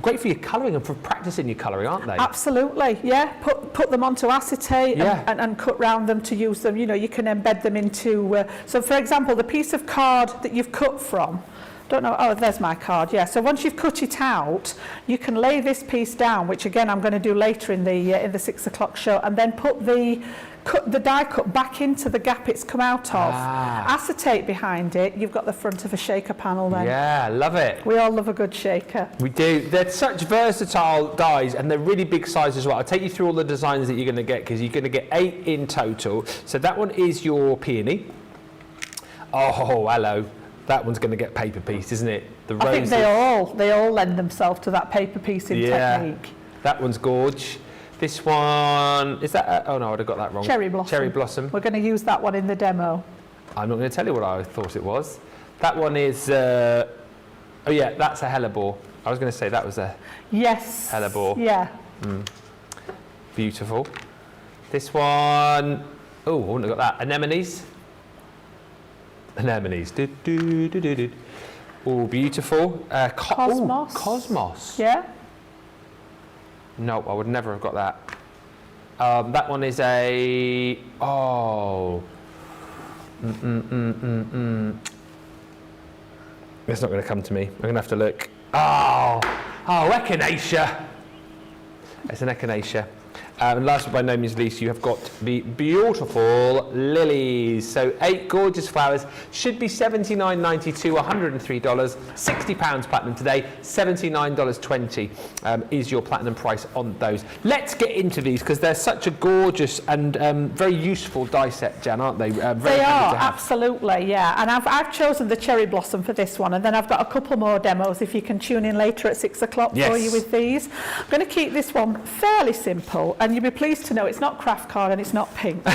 great for your colouring and for practicing your colouring, aren't they? Absolutely, yeah. Put them onto acetate and cut round them to use them. You know, you can embed them into. So, for example, the piece of card that you've cut from. Don't know. Oh, there's my card. Yeah. So once you've cut it out, you can lay this piece down, which again I'm going to do later in the 6 o'clock show, and then put the die cut back into the gap it's come out of. Acetate behind it. You've got the front of a shaker panel then. Yeah, love it. We all love a good shaker. We do. They're such versatile dies and they're really big size as well. I'll take you through all the designs that you're going to get because you're going to get 8 in total. So that one is your peony. Oh, hello. That one's going to get paper pieced, isn't it? The I think they all lend themselves to that paper piecing technique. That one's gorge. This one, is that, oh no, I'd have got that wrong. Cherry blossom. Cherry blossom. We're going to use that one in the demo. I'm not going to tell you what I thought it was. That one is, oh yeah, that's a hellebore. I was going to say that was a hellebore. Yeah. Beautiful. This one, oh, I wouldn't have got that. Anemones. Anemones. Oh, beautiful. Cosmos. Cosmos. Yeah. No, I would never have got that. That one is a... Oh. It's not going to come to me. I'm going to have to look. Oh, echinacea. It's an echinacea. And last but by no means least, you have got the beautiful lilies. So 8 gorgeous flowers, should be $79.92, $103, £60 platinum today, $79.20 is your platinum price on those. Let's get into these because they're such a gorgeous and very useful die set, Jan, aren't they? They are, absolutely, yeah. And I've chosen the cherry blossom for this one, and then I've got a couple more demos if you can tune in later at 6 o'clock for you with these. I'm going to keep this one fairly simple, and you'll be pleased to know it's not craft card and it's not pink.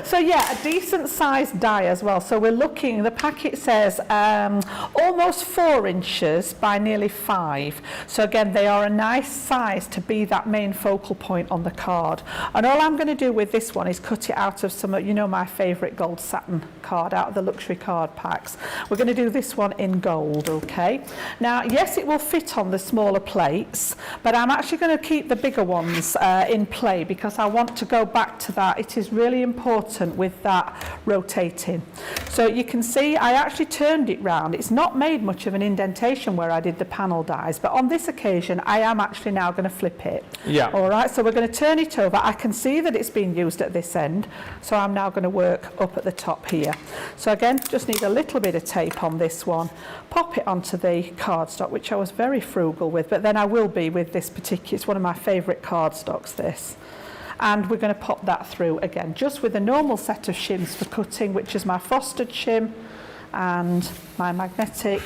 So yeah, a decent sized die as well. So we're looking, the packet says almost 4 inches by nearly 5. So again, they are a nice size to be that main focal point on the card. And all I'm going to do with this one is cut it out of some, you know, my favourite gold satin card out of the luxury card packs. We're going to do this one in gold, okay? Now, yes, it will fit on the smaller plates, but I'm actually going to keep the bigger ones in play because I want to go back to that. It is really important with that rotating. So you can see I actually turned it round. It's not made much of an indentation where I did the panel dies, but on this occasion I am actually now going to flip it. Yeah. All right, so we're going to turn it over. I can see that it's been used at this end, so I'm now going to work up at the top here. So again, just need a little bit of tape on this one. Pop it onto the cardstock, which I was very frugal with, but then I will be with this particular, it's one of my favourite cardstocks, this. And we're going to pop that through again, just with a normal set of shims for cutting, which is my frosted shim and my magnetic.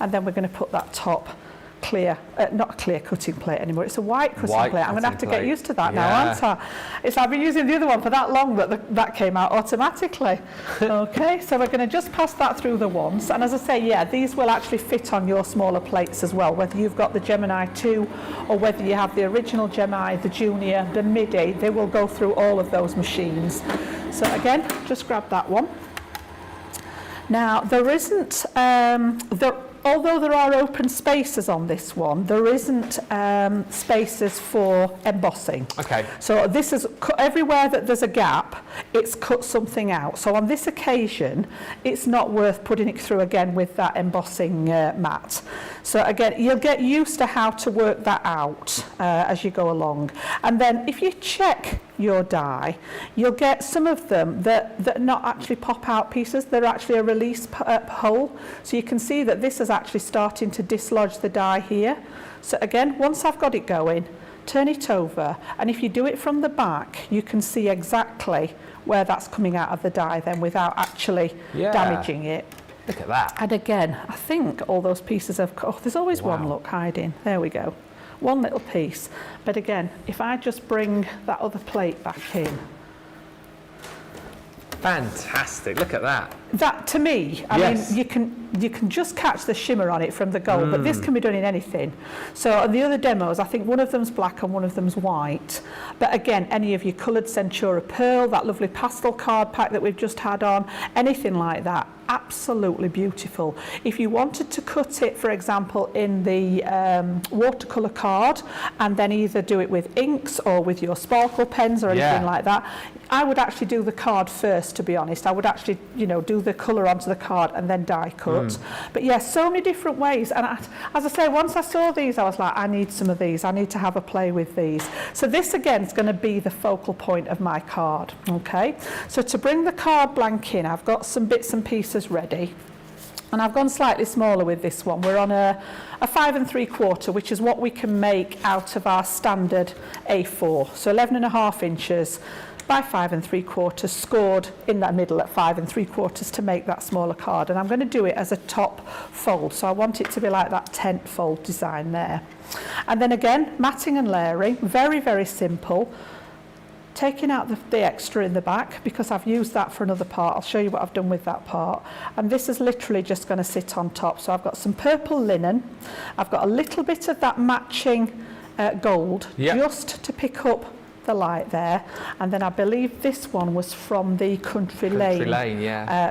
And then we're going to put that top clear, not a clear cutting plate anymore, it's a white cutting plate. I'm going to have to get used to that now, aren't I? I've been using the other one for that long that that came out automatically. Okay, so we're going to just pass that through the once, and as I say, yeah, these will actually fit on your smaller plates as well, whether you've got the Gemini 2 or whether you have the original Gemini, the Junior, the Midi, they will go through all of those machines. So again, just grab that one. Now, there isn't, although there are open spaces on this one, there isn't spaces for embossing. Okay. So this is, everywhere that there's a gap, it's cut something out. So on this occasion, it's not worth putting it through again with that embossing mat. So again, you'll get used to how to work that out as you go along. And then if you check your die, you'll get some of them that not actually pop out pieces, they're actually a release hole. So you can see that this is actually starting to dislodge the die here. So again, once I've got it going, turn it over, and if you do it from the back, you can see exactly where that's coming out of the die then without actually damaging it. Look at that. And again, I think all those pieces have, oh, there's always one, look, hiding. There we go. One little piece. But again, if I just bring that other plate back in. Fantastic, look at that. That, to me, I mean, you can just catch the shimmer on it from the gold, but this can be done in anything. So on the other demos, I think one of them's black and one of them's white. But again, any of your coloured Centura Pearl, that lovely pastel card pack that we've just had on, anything like that, absolutely beautiful. If you wanted to cut it, for example, in the watercolour card, and then either do it with inks or with your sparkle pens or anything like that, I would actually do the card first, to be honest. I would actually, you know, do the colour onto the card and then die cut. But yeah, so many different ways. And as I say, once I saw these, I was like, I need some of these. I need to have a play with these. So this again is going to be the focal point of my card. Okay. So to bring the card blank in, I've got some bits and pieces ready. And I've gone slightly smaller with this one. We're on a 5 3/4, which is what we can make out of our standard A4. So 11.5 inches by 5 3/4, scored in that middle at 5 3/4 to make that smaller card. And I'm going to do it as a top fold. So I want it to be like that tent fold design there. And then again, matting and layering, very, very simple. Taking out the extra in the back because I've used that for another part. I'll show you what I've done with that part. And this is literally just going to sit on top. So I've got some purple linen. I've got a little bit of that matching gold just to pick up the light there. And then I believe this one was from the Country Lane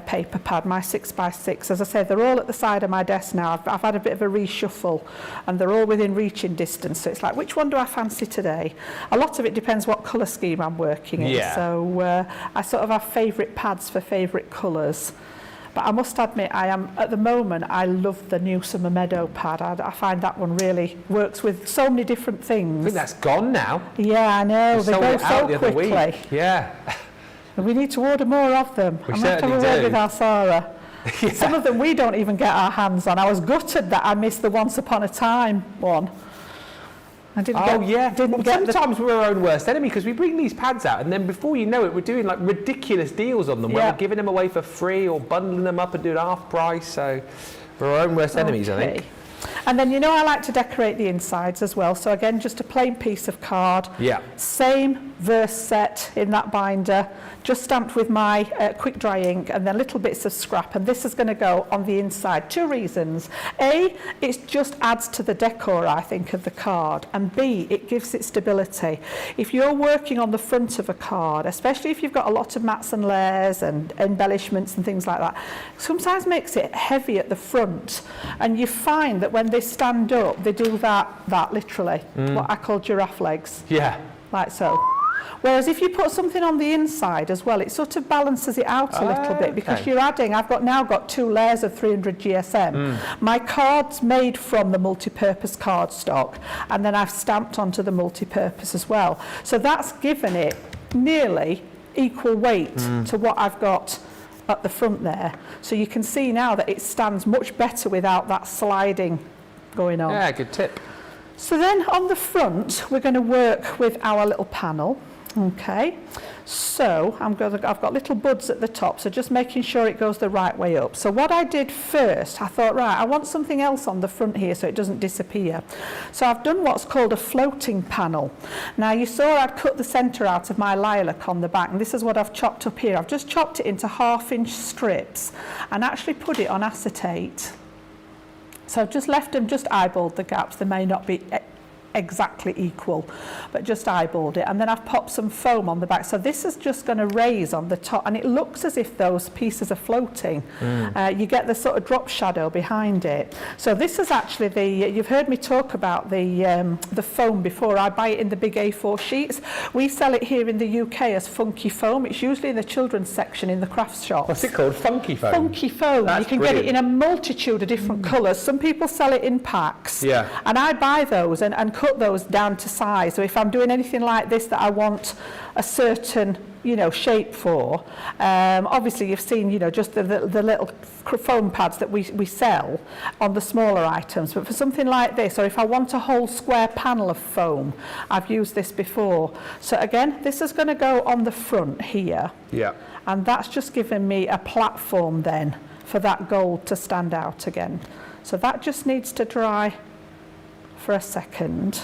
paper pad, my 6x6. As I said, they're all at the side of my desk now. I've had a bit of a reshuffle and they're all within reaching distance. So it's like, which one do I fancy today? A lot of it depends what colour scheme I'm working in. So I sort of have favourite pads for favourite colours. But I must admit, at the moment, I love the new Summer Meadow pad. I find that one really works with so many different things. I think that's gone now. Yeah, I know. They go so quickly. Yeah. We need to order more of them. We I'm going to have a word with our Sarah. Yeah. Some of them we don't even get our hands on. I was gutted that I missed the Once Upon a Time one. I didn't sometimes we're our own worst enemy because we bring these pads out and then before you know it, we're doing like ridiculous deals on them where we're giving them away for free or bundling them up and doing half price. So we're our own worst enemies, I think. And then, you know, I like to decorate the insides as well. So again, just a plain piece of card. Yeah. Same verse set in that binder, just stamped with my quick dry ink and then little bits of scrap. And this is going to go on the inside. 2 reasons. A, it just adds to the decor, I think, of the card. And B, it gives it stability. If you're working on the front of a card, especially if you've got a lot of mats and layers and embellishments and things like that, sometimes makes it heavy at the front. And you find that when they stand up, they do that literally, what I call giraffe legs. Yeah. Like so. Whereas if you put something on the inside as well, it sort of balances it out a little bit because you're adding, I've now got 2 layers of 300 GSM. My card's made from the multi-purpose cardstock and then I've stamped onto the multi-purpose as well. So that's given it nearly equal weight to what I've got at the front there. So you can see now that it stands much better without that sliding going on. Yeah, good tip. So then on the front, we're going to work with our little panel. Okay, so I've got little buds at the top, so just making sure it goes the right way up. So what I did first, I thought, right, I want something else on the front here so it doesn't disappear. So I've done what's called a floating panel. Now you saw I'd cut the centre out of my lilac on the back, and this is what I've chopped up here. I've just chopped it into 1/2-inch strips and actually put it on acetate. So I've just left them, just eyeballed the gaps. They may not be exactly equal, but just eyeballed it, and then I've popped some foam on the back. So this is just going to raise on the top, and it looks as if those pieces are floating. You get the sort of drop shadow behind it. So this is actually you've heard me talk about the foam before. I buy it in the big A4 sheets. We sell it here in the UK as funky foam. It's usually in the children's section in the crafts shop. What's it called? Funky foam? Funky foam. That's you can brilliant. get it in a multitude of different colours. Some people sell it in packs. Yeah. And I buy those and cut those down to size. So if I'm doing anything like this that I want a certain, shape for, obviously you've seen, just the little foam pads that we sell on the smaller items. But for something like this, or if I want a whole square panel of foam, I've used this before. So again, this is going to go on the front here. Yeah. And that's just given me a platform then for that gold to stand out again. So that just needs to dry for a second.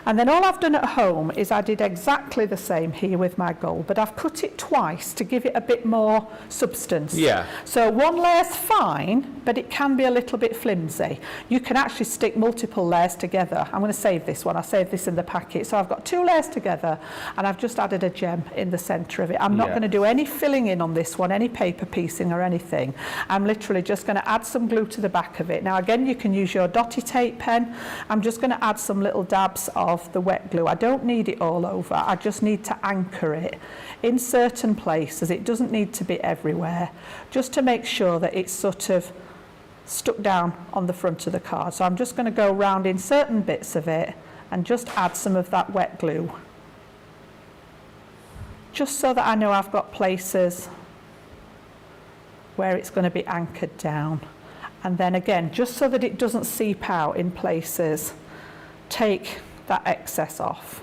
And then all I've done at home is I did exactly the same here with my gold, but I've cut it twice to give it a bit more substance. Yeah. So one layer's fine, but it can be a little bit flimsy. You can actually stick multiple layers together. I'm going to save this one. I'll save this in the packet. So I've got 2 layers together and I've just added a gem in the centre of it. I'm not going to do any filling in on this one, any paper piecing or anything. I'm literally just going to add some glue to the back of it. Now again, you can use your dotty tape pen. I'm just going to add some little dabs of the wet glue. I don't need it all over. I just need to anchor it in certain places. It doesn't need to be everywhere, just to make sure that it's sort of stuck down on the front of the card. So I'm just going to go round in certain bits of it and just add some of that wet glue, just so that I know I've got places where it's going to be anchored down. And then again, just so that it doesn't seep out in places, take that excess off.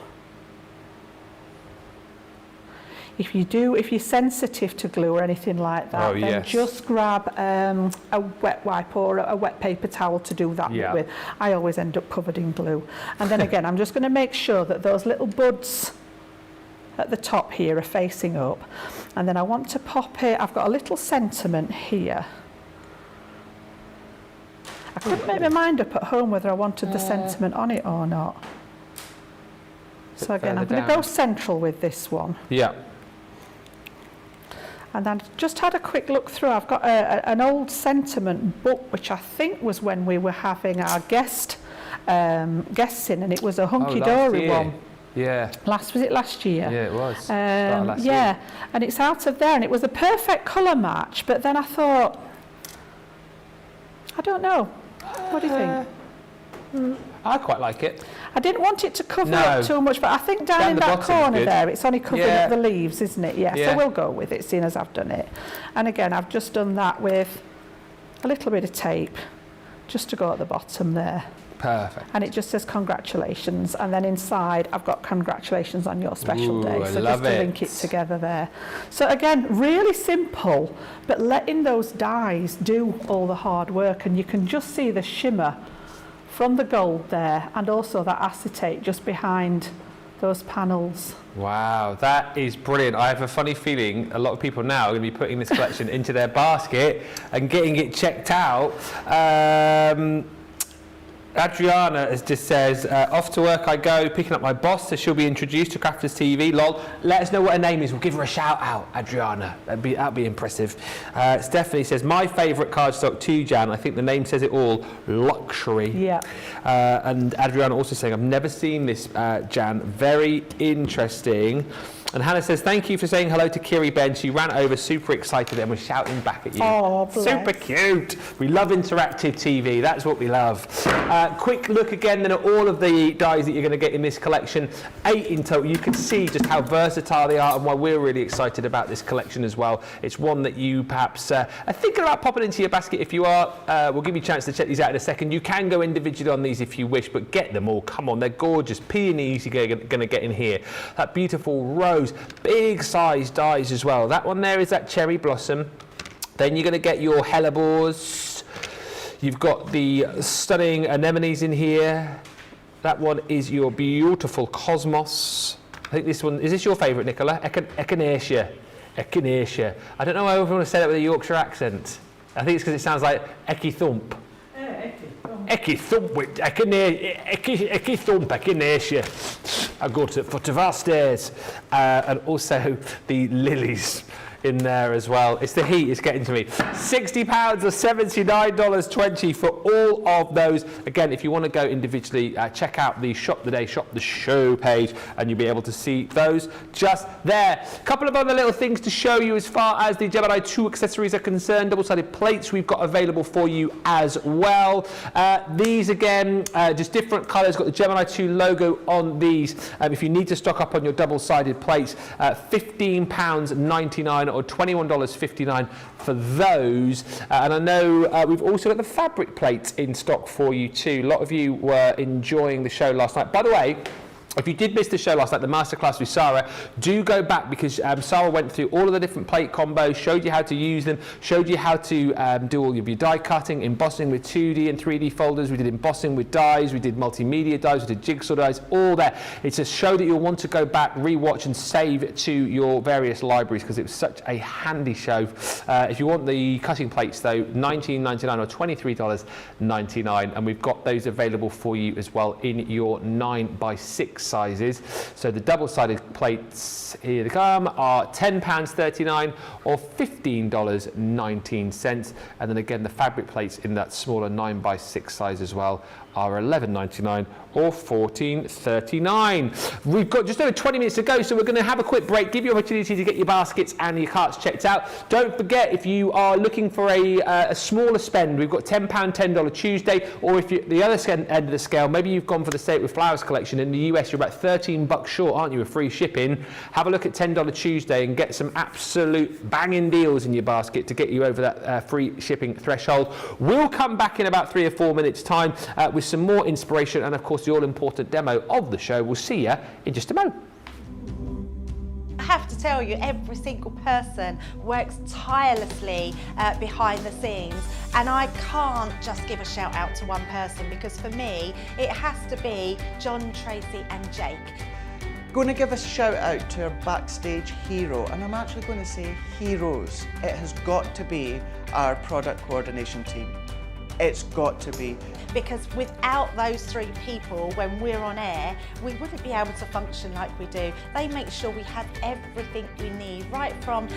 If you're sensitive to glue or anything like that, then just grab a wet wipe or a wet paper towel to do that with. I always end up covered in glue. And then again, I'm just going to make sure that those little buds at the top here are facing up. And then I want to pop it, I've got a little sentiment here. I couldn't make my mind up at home whether I wanted the sentiment on it or not. So again, I'm going to go central with this one. Yeah. And then just had a quick look through. I've got an old sentiment book, which I think was when we were having our guests in, and it was a hunky-dory one. Yeah. Was it last year? Yeah, it was. Yeah, and it's out of there, and it was a perfect colour match, but then I thought, I don't know. What do you think? I quite like it. I didn't want it to cover up too much, but I think down in the that bottom's corner good. there, it's only covering up the leaves, isn't it? Yeah, Yeah. so we'll go with it, seeing as I've done it. And again, I've just done that with a little bit of tape, just to go at the bottom there. Perfect. And it just says congratulations, and then inside I've got congratulations on your special day. I So love just to link it together there. So again, really simple, but letting those dyes do all the hard work, and you can just see the shimmer from the gold there, and also that acetate just behind those panels. Wow, that is brilliant. I have a funny feeling a lot of people now are going to be putting this collection into their basket and getting it checked out. Adriana just says, off to work I go, picking up my boss, so she'll be introduced to Crafters TV. Lol. Let us know what her name is. We'll give her a shout out, Adriana. That'd be impressive. Stephanie says, my favourite cardstock too, Jan. I think the name says it all. Luxury. Yeah. And Adriana also saying, I've never seen this, Jan. Very interesting. And Hannah says, thank you for saying hello to Kiri Ben. She ran over super excited and was shouting back at you. Oh, bless. Super cute. We love interactive TV. That's what we love. Quick look again then at all of the dies that you're going to get in this collection. 8 in total. You can see just how versatile they are and why we're really excited about this collection as well. It's one that you perhaps are thinking about popping into your basket. If you are, we'll give you a chance to check these out in a second. You can go individually on these if you wish, but get them all. Come on, they're gorgeous. Peonies you're going to get in here. That beautiful rose. Big size dies as well. That one there is that cherry blossom. Then you're going to get your hellebores. You've got the stunning anemones in here. That one is your beautiful cosmos. I think this one, is this your favourite, Nicola? Echinacea. Echinacea. I don't know why everyone want to say that with a Yorkshire accent. I think it's because it sounds like Ecky Thump. Ecky Thump with Ecky Thump, Echinacea. I go to the foot of our stairs. And also the lilies in there as well. It's the heat, it's getting to me. £60 or $79.20 for all of those. Again, if you want to go individually, check out the Shop the Day, Shop the Show page, and you'll be able to see those just there. A couple of other little things to show you as far as the Gemini 2 accessories are concerned. Double-sided plates we've got available for you as well. These again, just different colours. Got the Gemini 2 logo on these. If you need to stock up on your double-sided plates, £15.99 or $21.59 for those. And I know we've also got the fabric plates in stock for you too. A lot of you were enjoying the show last night. By the way, if you did miss the show last night, the masterclass with Sarah, do go back because Sarah went through all of the different plate combos, showed you how to use them, showed you how to do all of your die cutting, embossing with 2D and 3D folders. We did embossing with dies, we did multimedia dies, we did jigsaw dies, all there. It's a show that you'll want to go back, rewatch and save to your various libraries because it was such a handy show. If you want the cutting plates though, $19.99 or $23.99, and we've got those available for you as well in your 9x6 sizes. So the double-sided plates, here they come, are £10.39 or $15.19. And then again, the fabric plates in that smaller 9x6 size as well are $11.99 or $14.39. We've got just over 20 minutes to go, so we're going to have a quick break, give you an opportunity to get your baskets and your carts checked out. Don't forget, if you are looking for a smaller spend, we've got £10, $10 Tuesday, or if you're at the other end of the scale, maybe you've gone for the Stay with Flowers collection. In the US, you're about $13 short, aren't you, with free shipping? Have a look at $10 Tuesday and get some absolute banging deals in your basket to get you over that free shipping threshold. We'll come back in about 3 or 4 minutes' time with some more inspiration and, of course, the all-important demo of the show. We'll see you in just a moment. I have to tell you, every single person works tirelessly behind the scenes, and I can't just give a shout out to one person because for me it has to be John, Tracy and Jake. Going to give a shout out to our backstage hero, and I'm actually going to say heroes. It has got to be our product coordination team. It's got to be. Because without those 3 people, when we're on air, we wouldn't be able to function like we do. They make sure we have everything we need, right from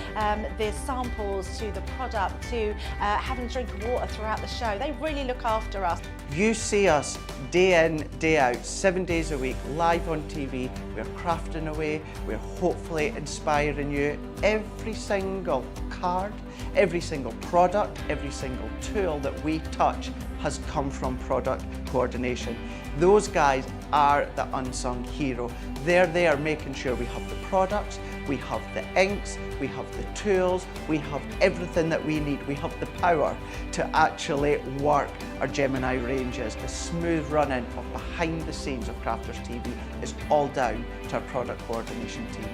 the samples to the product to having a drink of water throughout the show. They really look after us. You see us day in, day out, 7 days a week, live on TV. We're crafting away. We're hopefully inspiring you. Every single card, Every single product, every single tool that we touch has come from product coordination. Those guys are the unsung hero. They're there making sure we have the products, we have the inks, we have the tools, we have everything that we need. We have the power to actually work our Gemini ranges. The smooth running of behind the scenes of Crafters TV is all down to our product coordination team.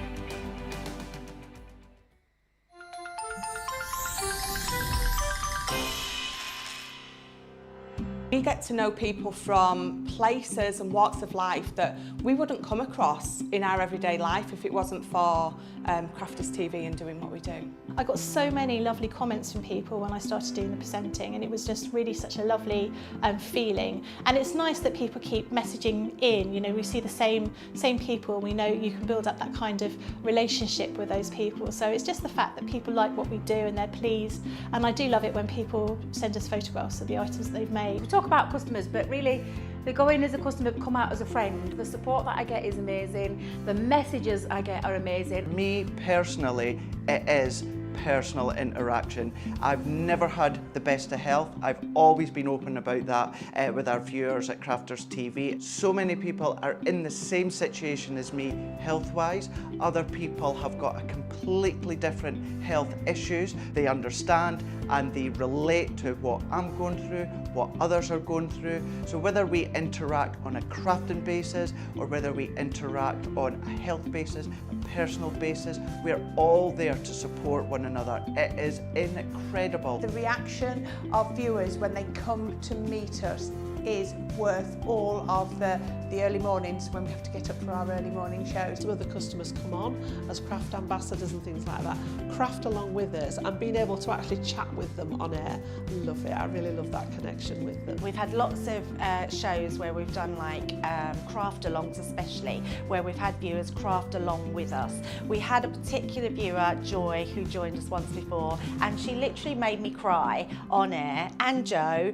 We get to know people from places and walks of life that we wouldn't come across in our everyday life if it wasn't for Crafters TV and doing what we do. I got so many lovely comments from people when I started doing the presenting, and it was just really such a lovely feeling. And it's nice that people keep messaging in. You know, we see the same people. We know you can build up that kind of relationship with those people. So it's just the fact that people like what we do and they're pleased. And I do love it when people send us photographs of the items that they've made. We talk about customers, but really they go in as a customer, come out as a friend. The support that I get is amazing. The messages I get are amazing. Me personally, it is personal interaction. I've never had the best of health. I've always been open about that with our viewers at Crafters TV. So many people are in the same situation as me health-wise. Other people have got a completely different health issues. They understand and they relate to what I'm going through, what others are going through. So whether we interact on a crafting basis or whether we interact on a health basis, a personal basis, we're all there to support one another. It is incredible. The reaction of viewers when they come to meet us is worth all of the early mornings when we have to get up for our early morning shows. Some of the customers come on as craft ambassadors and things like that, craft along with us, and being able to actually chat with them on air. I love it. I really love that connection with them. We've had lots of shows where we've done like craft alongs, especially where we've had viewers craft along with us. We had a particular viewer, Joy, who joined us once before, and she literally made me cry on air, and Joe,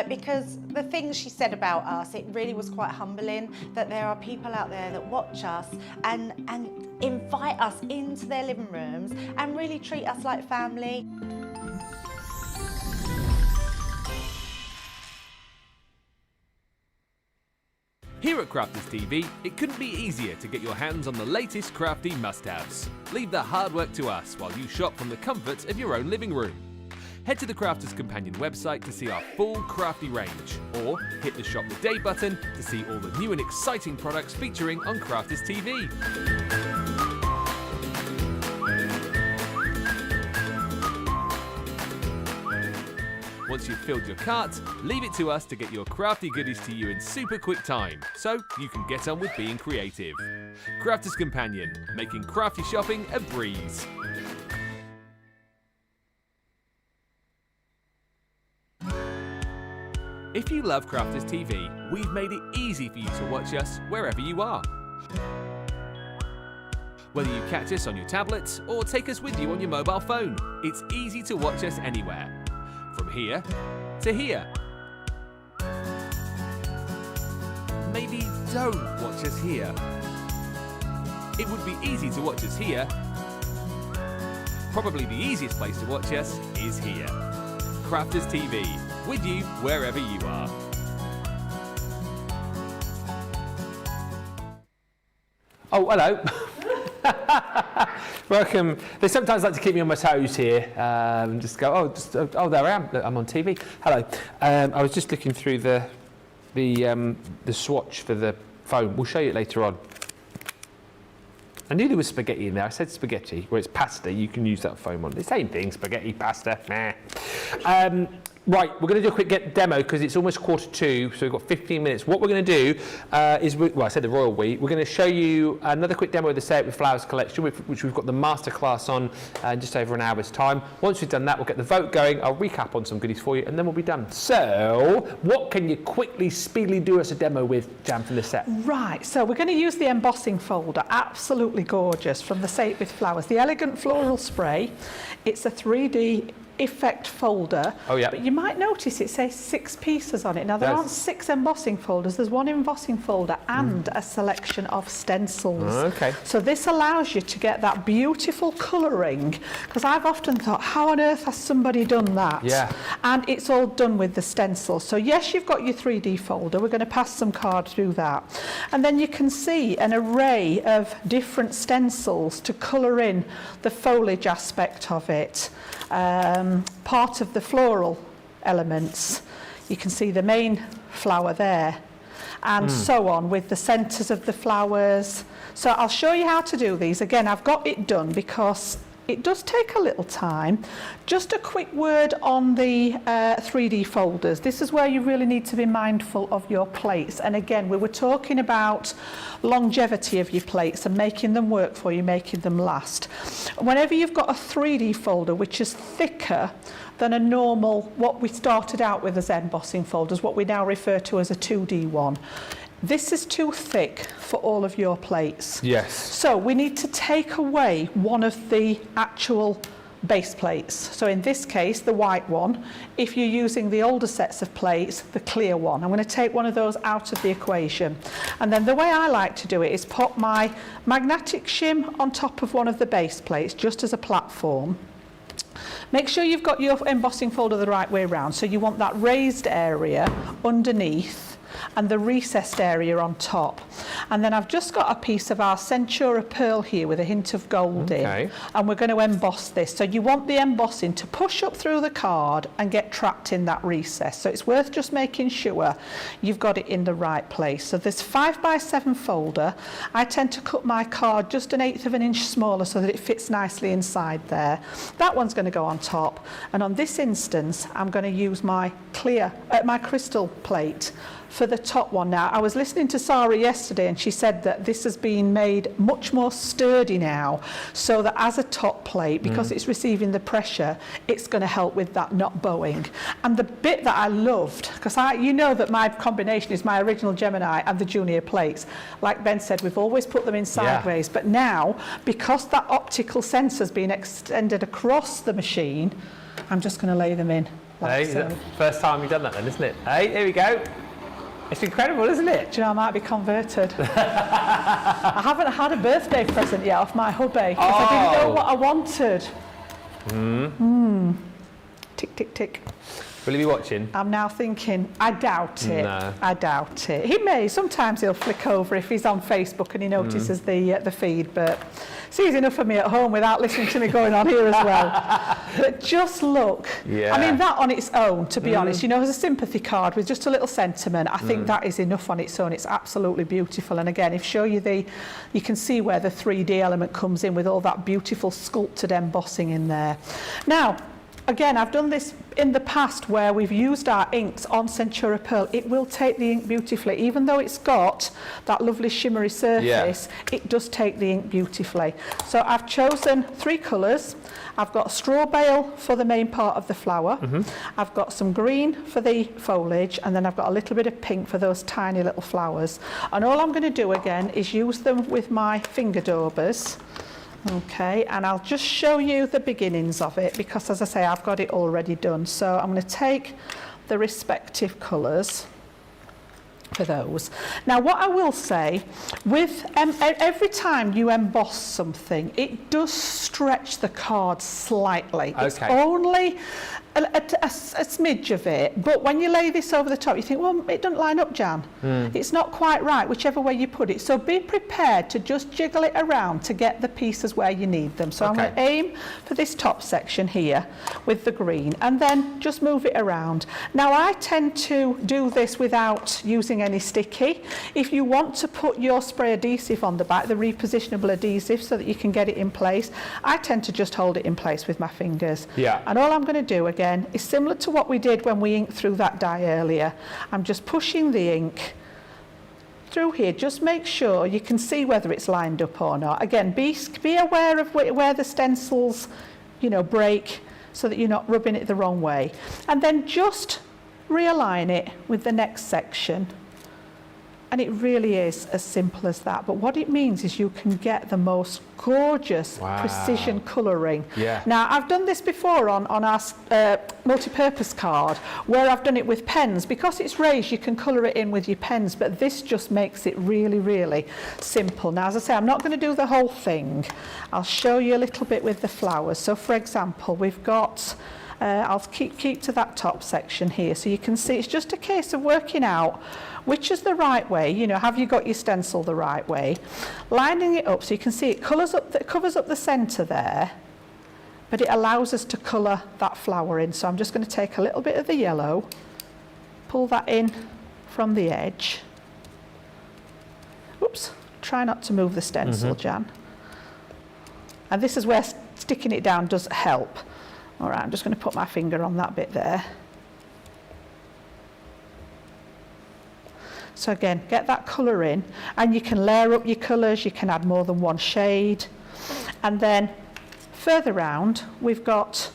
because the things she said about us, it really was quite humbling that there are people out there that watch us and invite us into their living rooms and really treat us like family. Here at Crafters TV, it couldn't be easier to get your hands on the latest crafty must-haves. Leave the hard work to us while you shop from the comforts of your own living room. Head to the Crafters Companion website to see our full crafty range, or hit the Shop the Day button to see all the new and exciting products featuring on Crafters TV. Once you've filled your cart, leave it to us to get your crafty goodies to you in super quick time, so you can get on with being creative. Crafters Companion, making crafty shopping a breeze. If you love Crafters TV, we've made it easy for you to watch us wherever you are. Whether you catch us on your tablets or take us with you on your mobile phone, it's easy to watch us anywhere. From here to here. Maybe don't watch us here. It would be easy to watch us here. Probably the easiest place to watch us is here. Crafters TV, with you wherever you are. Oh, hello. Welcome. They sometimes like to keep me on my toes here. Just go, oh, there I am. Look, I'm on TV. Hello. I was just looking through the swatch for the phone. We'll show you it later on. I knew there was spaghetti in there. I said spaghetti, where it's pasta. You can use that foam on. The same thing, spaghetti, pasta. Nah. Right, we're going to do a quick demo because it's almost 1:45, so we've got 15 minutes. What we're going to do is, well, I said the royal we. We're going to show you another quick demo of the Say It With Flowers collection, which we've got the masterclass on in just over an hour's time. Once we've done that, we'll get the vote going. I'll recap on some goodies for you, and then we'll be done. So, what can you quickly, speedily do us a demo with, Jan, from the set? Right, so we're going to use the embossing folder, absolutely gorgeous, from the Say It With Flowers. The Elegant Floral Spray. It's a 3D effect folder. Oh, yeah. But you might notice it says 6 pieces on it. Now, there aren't 6 embossing folders. There's 1 embossing folder and a selection of stencils. Okay. So this allows you to get that beautiful colouring, because I've often thought, how on earth has somebody done that? Yeah. And it's all done with the stencils. So yes, you've got your 3D folder. We're going to pass some cards through that. And then you can see an array of different stencils to colour in the foliage aspect of it. Part of the floral elements. You can see the main flower there, and so on with the centres of the flowers. So I'll show you how to do these. Again, I've got it done because it does take a little time. Just a quick word on the 3D folders. This is where you really need to be mindful of your plates. And again, we were talking about longevity of your plates and making them work for you, making them last. Whenever you've got a 3D folder which is thicker than a normal, what we started out with as embossing folders, what we now refer to as a 2D one, this is too thick for all of your plates. Yes. So we need to take away one of the actual base plates. So in this case, the white one. If you're using the older sets of plates, the clear one. I'm going to take one of those out of the equation. And then the way I like to do it is put my magnetic shim on top of one of the base plates, just as a platform. Make sure you've got your embossing folder the right way around. So you want that raised area underneath and the recessed area on top. And then I've just got a piece of our Centura pearl here with a hint of gold in, and we're going to emboss this. So you want the embossing to push up through the card and get trapped in that recess. So it's worth just making sure you've got it in the right place. So this 5x7 folder, I tend to cut my card just 1/8 of an inch smaller so that it fits nicely inside there. That one's going to go on top, and on this instance I'm going to use my my crystal plate for the top one. Now, I was listening to Sarah yesterday and she said that this has been made much more sturdy now, so that as a top plate, because it's receiving the pressure, it's going to help with that not bowing. And the bit that I loved, because you know that my combination is my original Gemini and the junior plates. Like Ben said, we've always put them in sideways, but now, because that optical sensor's been extended across the machine, I'm just going to lay them in. Like so. First time you've done that then, isn't it? Hey, here we go. It's incredible, isn't it? Do you know, I might be converted. I haven't had a birthday present yet off my hubby because I didn't know what I wanted. Tick, tick, tick. Will he be watching? I'm now thinking, I doubt it. No. I doubt it. He may. Sometimes he'll flick over if he's on Facebook and he notices the feed, but it's easy enough for me at home without listening to me going on here as well. But just look. Yeah. I mean, that on its own, to be honest, you know, as a sympathy card with just a little sentiment, I think that is enough on its own. It's absolutely beautiful. And again, you can see where the 3D element comes in with all that beautiful sculpted embossing in there. Now, again, I've done this in the past where we've used our inks on Centura Pearl. It will take the ink beautifully. Even though it's got that lovely shimmery surface, it does take the ink beautifully. So I've chosen 3 colours. I've got straw bale for the main part of the flower. I've got some green for the foliage, and then I've got a little bit of pink for those tiny little flowers. And all I'm going to do again is use them with my finger daubers. Okay, and I'll just show you the beginnings of it because, as I say, I've got it already done. So I'm going to take the respective colours for those. Now, what I will say, with every time you emboss something, it does stretch the card slightly. Okay. It's only a smidge of it, but when you lay this over the top, you think, well, it doesn't line up, Jan. It's not quite right, whichever way you put it. So be prepared to just jiggle it around to get the pieces where you need them. So I'm going to aim for this top section here with the green, and then just move it around. Now, I tend to do this without using any sticky. If you want to put your spray adhesive on the back, the repositionable adhesive, so that you can get it in place, I tend to just hold it in place with my fingers. Yeah. And all I'm going to do again is similar to what we did when we inked through that die earlier. I'm just pushing the ink through here. Just make sure you can see whether it's lined up or not. Again, be aware of where the stencils, you know, break, so that you're not rubbing it the wrong way. And then just realign it with the next section. And it really is as simple as that. But what it means is you can get the most gorgeous precision colouring. Yeah. Now, I've done this before on our multi-purpose card, where I've done it with pens. Because it's raised, you can colour it in with your pens, but this just makes it really, really simple. Now, as I say, I'm not going to do the whole thing. I'll show you a little bit with the flowers. So, for example, we've got... I'll keep to that top section here, so you can see it's just a case of working out which is the right way. You know, have you got your stencil the right way? Lining it up so you can see it covers up the centre there, but it allows us to colour that flower in. So I'm just going to take a little bit of the yellow, pull that in from the edge. Oops, try not to move the stencil, Jan. And this is where sticking it down does help. All right, I'm just going to put my finger on that bit there. So again, get that colour in, and you can layer up your colours, you can add more than one shade. And then further round, we've got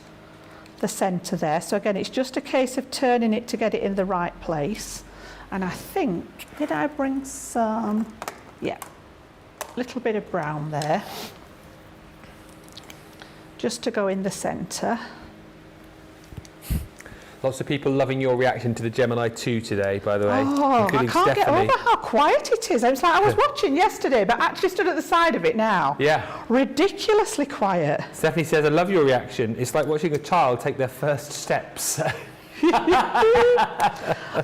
the centre there. So again, it's just a case of turning it to get it in the right place. And I think, did I bring some? Yeah, a little bit of brown there. Just to go in the centre. Lots of people loving your reaction to the Gemini 2 today, by the way. Oh, I can't Stephanie. get over how quiet it is. It's like I was watching yesterday, but actually stood at the side of it now. Yeah. Ridiculously quiet. Stephanie says, I love your reaction. It's like watching a child take their first steps.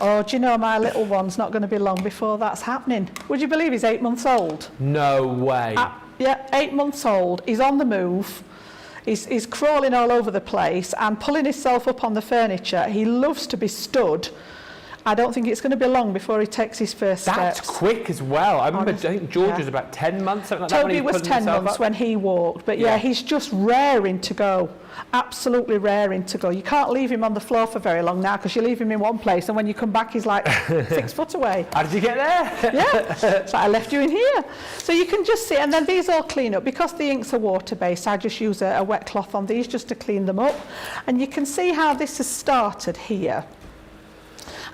Oh, do you know, my little one's not going to be long before that's happening. Would you believe he's 8 months old? No way. Yeah, 8 months old. He's on the move. He's crawling all over the place and pulling himself up on the furniture. He loves to be stood. I don't think it's going to be long before he takes his first steps. That's quick as well. I remember, I think George was about 10 months, something like that. Toby was 10 months when he walked, but yeah, he's just raring to go. Absolutely raring to go. You can't leave him on the floor for very long now, because you leave him in one place and when you come back he's like 6 foot away. How did you get there? Yeah, so I left you in here. So you can just see, and then these all clean up. Because the inks are water-based, I just use a wet cloth on these just to clean them up. And you can see how this has started here.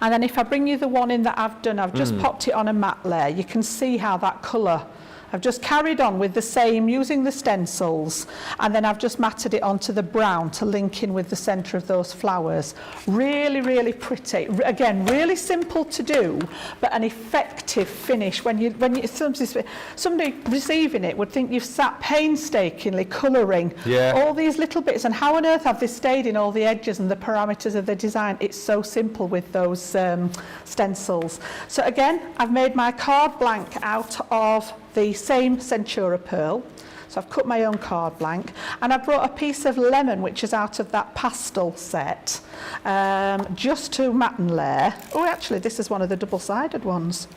And then if I bring you the one in that I've done, I've just popped it on a matte layer. You can see how that colour, I've just carried on with the same, using the stencils, and then I've just matted it onto the brown to link in with the centre of those flowers. Really, really pretty. Again, really simple to do, but an effective finish. When somebody receiving it would think you've sat painstakingly colouring all these little bits, and how on earth have they stayed in all the edges and the parameters of the design? It's so simple with those stencils. So again, I've made my card blank out of the same Centura pearl. So I've cut my own card blank, and I brought a piece of lemon, which is out of that pastel set, just to matte and layer. Oh, actually, this is one of the double-sided ones.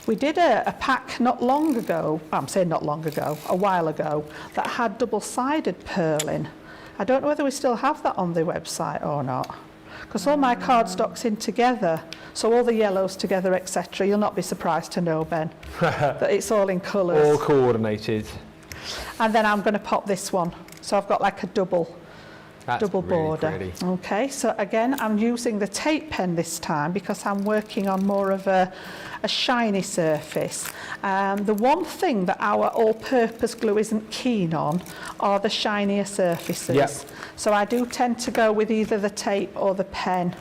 We did a pack not long ago, I'm saying not long ago, a while ago, that had double-sided pearl in. I don't know whether we still have that on the website or not, because all my cardstock's in together, so all the yellows together, etc. You'll not be surprised to know, Ben, that it's all in colours. All coordinated. And then I'm going to pop this one. So I've got like a double border. Pretty. Okay, so again, I'm using the tape pen this time because I'm working on more of a shiny surface. The one thing that our all-purpose glue isn't keen on are the shinier surfaces. Yep. So I do tend to go with either the tape or the pen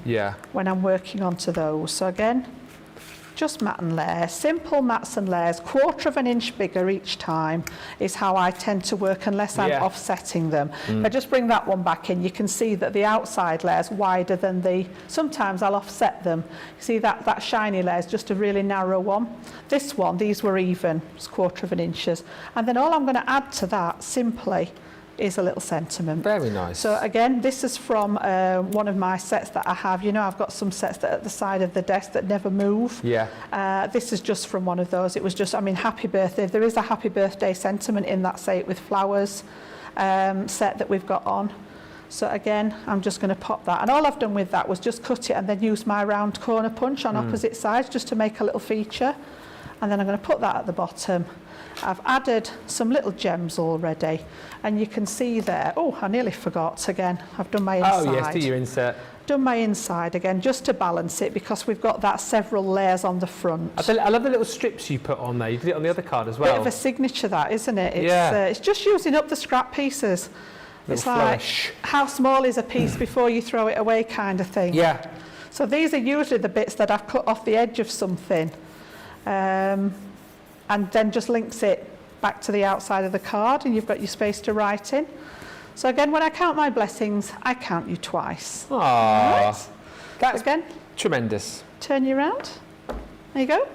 when I'm working onto those. So again, just matte and layer, simple mattes and layers, 1/4 of an inch bigger each time is how I tend to work, unless I'm offsetting them. If I just bring that one back in, you can see that the outside layer's wider than sometimes I'll offset them. You see that shiny layer is just a really narrow one. This one, these were even, it's 1/4 of an inch. And then all I'm going to add to that simply is a little sentiment. Very nice. So again, this is from one of my sets that I have. You know, I've got some sets that are at the side of the desk that never move. This is just from one of those. It was just, I mean, happy birthday. There is a happy birthday sentiment in that Say It With Flowers set that we've got on. So again, I'm just going to pop that. And all I've done with that was just cut it and then use my round corner punch on opposite sides just to make a little feature. And then I'm going to put that at the bottom. I've added some little gems already, and you can see there, oh, I nearly forgot again, I've done my inside. Oh yes, do your insert. done my inside again just to balance it because we've got that several layers on the front. I love the little strips you put on there. You did it on the other card as well. Bit of a signature that, isn't it? It's, yeah. It's just using up the scrap pieces. It's like, how small is a piece before you throw it away kind of thing. Yeah. So these are usually the bits that I've cut off the edge of something. And then just links it back to the outside of the card and you've got your space to write in. So again, when I count my blessings, I count you twice. Aww. Right. That's again, tremendous. Turn you around. There you go.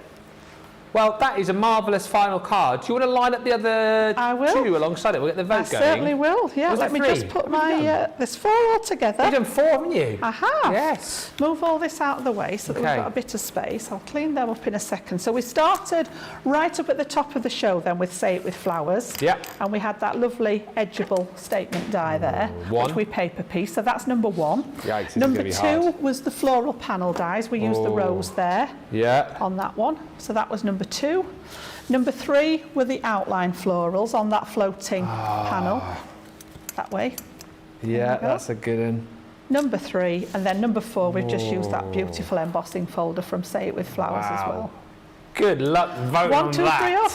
Well, that is a marvellous final card. Do you want to line up the other two alongside it? We'll get the vote going. I certainly will, yeah. Let me just put my... there's 4 all together. You've done 4, haven't you? I have. Yes. Move all this out of the way so that we've got a bit of space. I'll clean them up in a second. So we started right up at the top of the show then with Say It With Flowers. Yeah. And we had that lovely edgeable statement die there. Which we paper piece. So that's number 1. Yikes, number 2 was the floral panel dies. We used the rose there. Yeah. On that one. So that was number 2. Number 3 were the outline florals on that floating panel. That way. Yeah, that's a good one. Number 3, and then number 4, we've just used that beautiful embossing folder from Say It With Flowers as well. Good luck voting 1, on 2, that. 3 or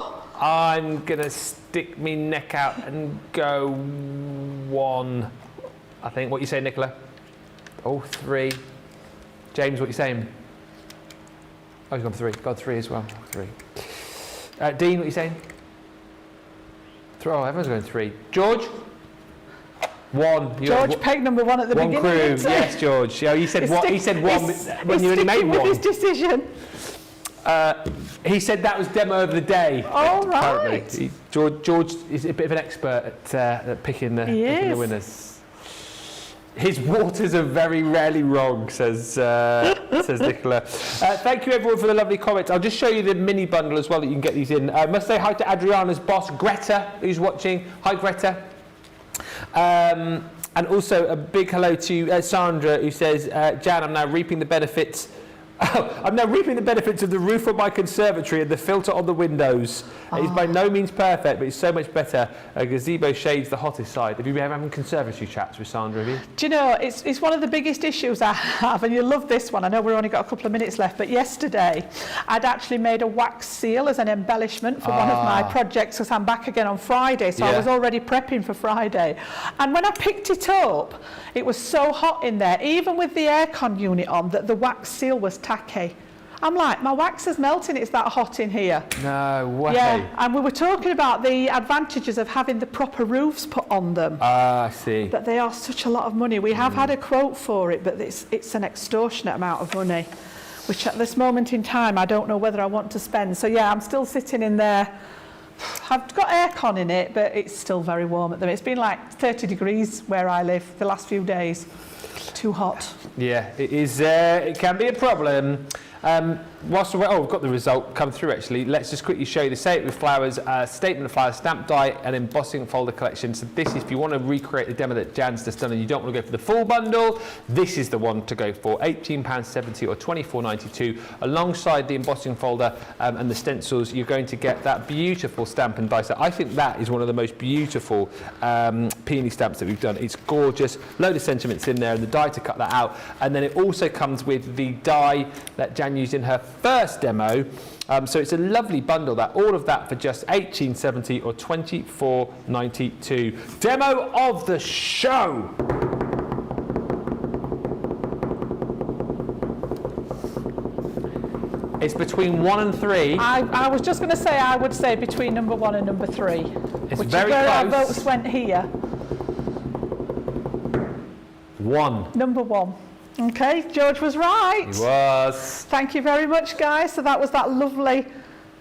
4. I'm going to stick me neck out and go 1. I think. What you say, Nicola? Oh, 3. James, what you saying? Oh, he's gone 3. Got 3 as well. 3. Dean, what are you saying? 3. Oh, everyone's going 3. George? 1. George pegged number 1 at the beginning. 1 crew. Yes, George. Yeah, you said 1. He said 1 when you only made 1. With his decision. He said that was demo of the day. All right. George is a bit of an expert at picking the winners. His waters are very rarely wrong, says Nicola. Thank you everyone for the lovely comments. I'll just show you the mini bundle as well that you can get these in. I must say hi to Adriana's boss, Greta, who's watching. Hi, Greta. And also a big hello to Sandra, who says, Jan, I'm now reaping the benefits. I'm now reaping the benefits of the roof of my conservatory and the filter on the windows. It's by no means perfect, but it's so much better. Gazebo shades the hottest side. Have you been having conservatory chats with Sandra, have you? Do you know, it's one of the biggest issues I have, and you love this one. I know we've only got a couple of minutes left, but yesterday I'd actually made a wax seal as an embellishment for one of my projects because I'm back again on Friday, so I was already prepping for Friday. And when I picked it up, it was so hot in there, even with the aircon unit on, that the wax seal was tacky. I'm like, my wax is melting, it's that hot in here. No way. Yeah, and we were talking about the advantages of having the proper roofs put on them. I see. But they are such a lot of money. We have had a quote for it, but it's an extortionate amount of money, which at this moment in time, I don't know whether I want to spend. So yeah, I'm still sitting in there. I've got aircon in it, but it's still very warm at the minute. It's been like 30 degrees where I live the last few days. Too hot. Yeah, it is. It can be a problem. Whilst we've got the result come through actually, let's just quickly show you the Say It With Flowers statement of flowers, stamp die and embossing folder collection. So this is, if you want to recreate the demo that Jan's just done and you don't want to go for the full bundle, this is the one to go for. £18.70 or £24.92. Alongside the embossing folder and the stencils, you're going to get that beautiful stamp and die set. I think that is one of the most beautiful peony stamps that we've done. It's gorgeous, load of sentiments in there and the die to cut that out. And then it also comes with the die that Jan used in her first demo, so it's a lovely bundle. That all of that for just £18.70 or £24.92. Demo of the show. It's between 1 and 3. I was just going to say, I would say between number 1 and number 3. It's which very is where our close. votes went here. 1. Number 1. Okay, George was right. He was. Thank you very much, guys. So that was that lovely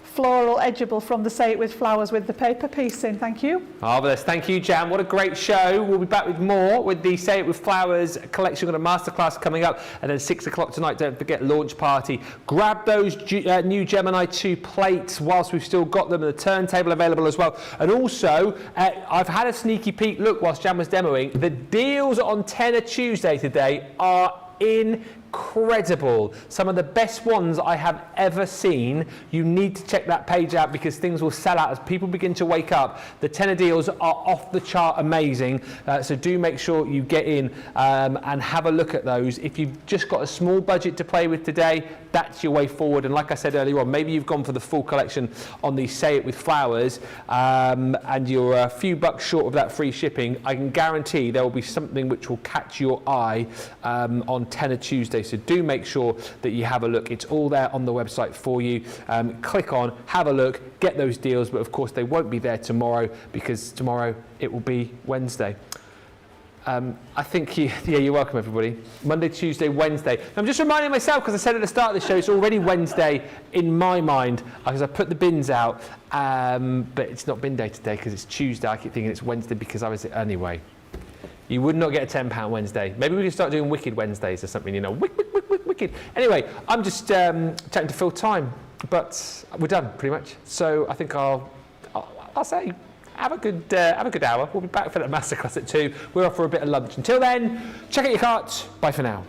floral edgeable from the Say It With Flowers with the paper piece in. Thank you. Marvellous. Thank you, Jan. What a great show. We'll be back with more with the Say It With Flowers collection. We've got a masterclass coming up, and then 6 o'clock tonight, don't forget, launch party. Grab those new Gemini 2 plates whilst we've still got them, and the turntable available as well. And also, I've had a sneaky peek look whilst Jan was demoing. The deals on Tenner Tuesday today are incredible. Some of the best ones I have ever seen. You need to check that page out because things will sell out as people begin to wake up. The tenner deals are off the chart amazing, so do make sure you get in and have a look at those. If you've just got a small budget to play with today, that's your way forward. And like I said earlier on, maybe you've gone for the full collection on the Say It with Flowers and you're a few bucks short of that free shipping. I can guarantee there will be something which will catch your eye on Tenner Tuesday. So do make sure that you have a look. It's all there on the website for you. Click on, have a look, get those deals. But of course, they won't be there tomorrow because tomorrow it will be Wednesday. I think you're welcome, everybody. Monday, Tuesday, Wednesday. I'm just reminding myself, because I said at the start of the show, it's already Wednesday in my mind, because I put the bins out, but it's not bin day today because it's Tuesday. I keep thinking it's Wednesday because I was anyway. You would not get a £10 Wednesday. Maybe we can start doing Wicked Wednesdays or something, you know. Wicked. Anyway, I'm just chatting to fill time, but we're done pretty much. So I think I'll say, have a good hour. We'll be back for that masterclass at 2. We're off for a bit of lunch. Until then, check out your carts. Bye for now.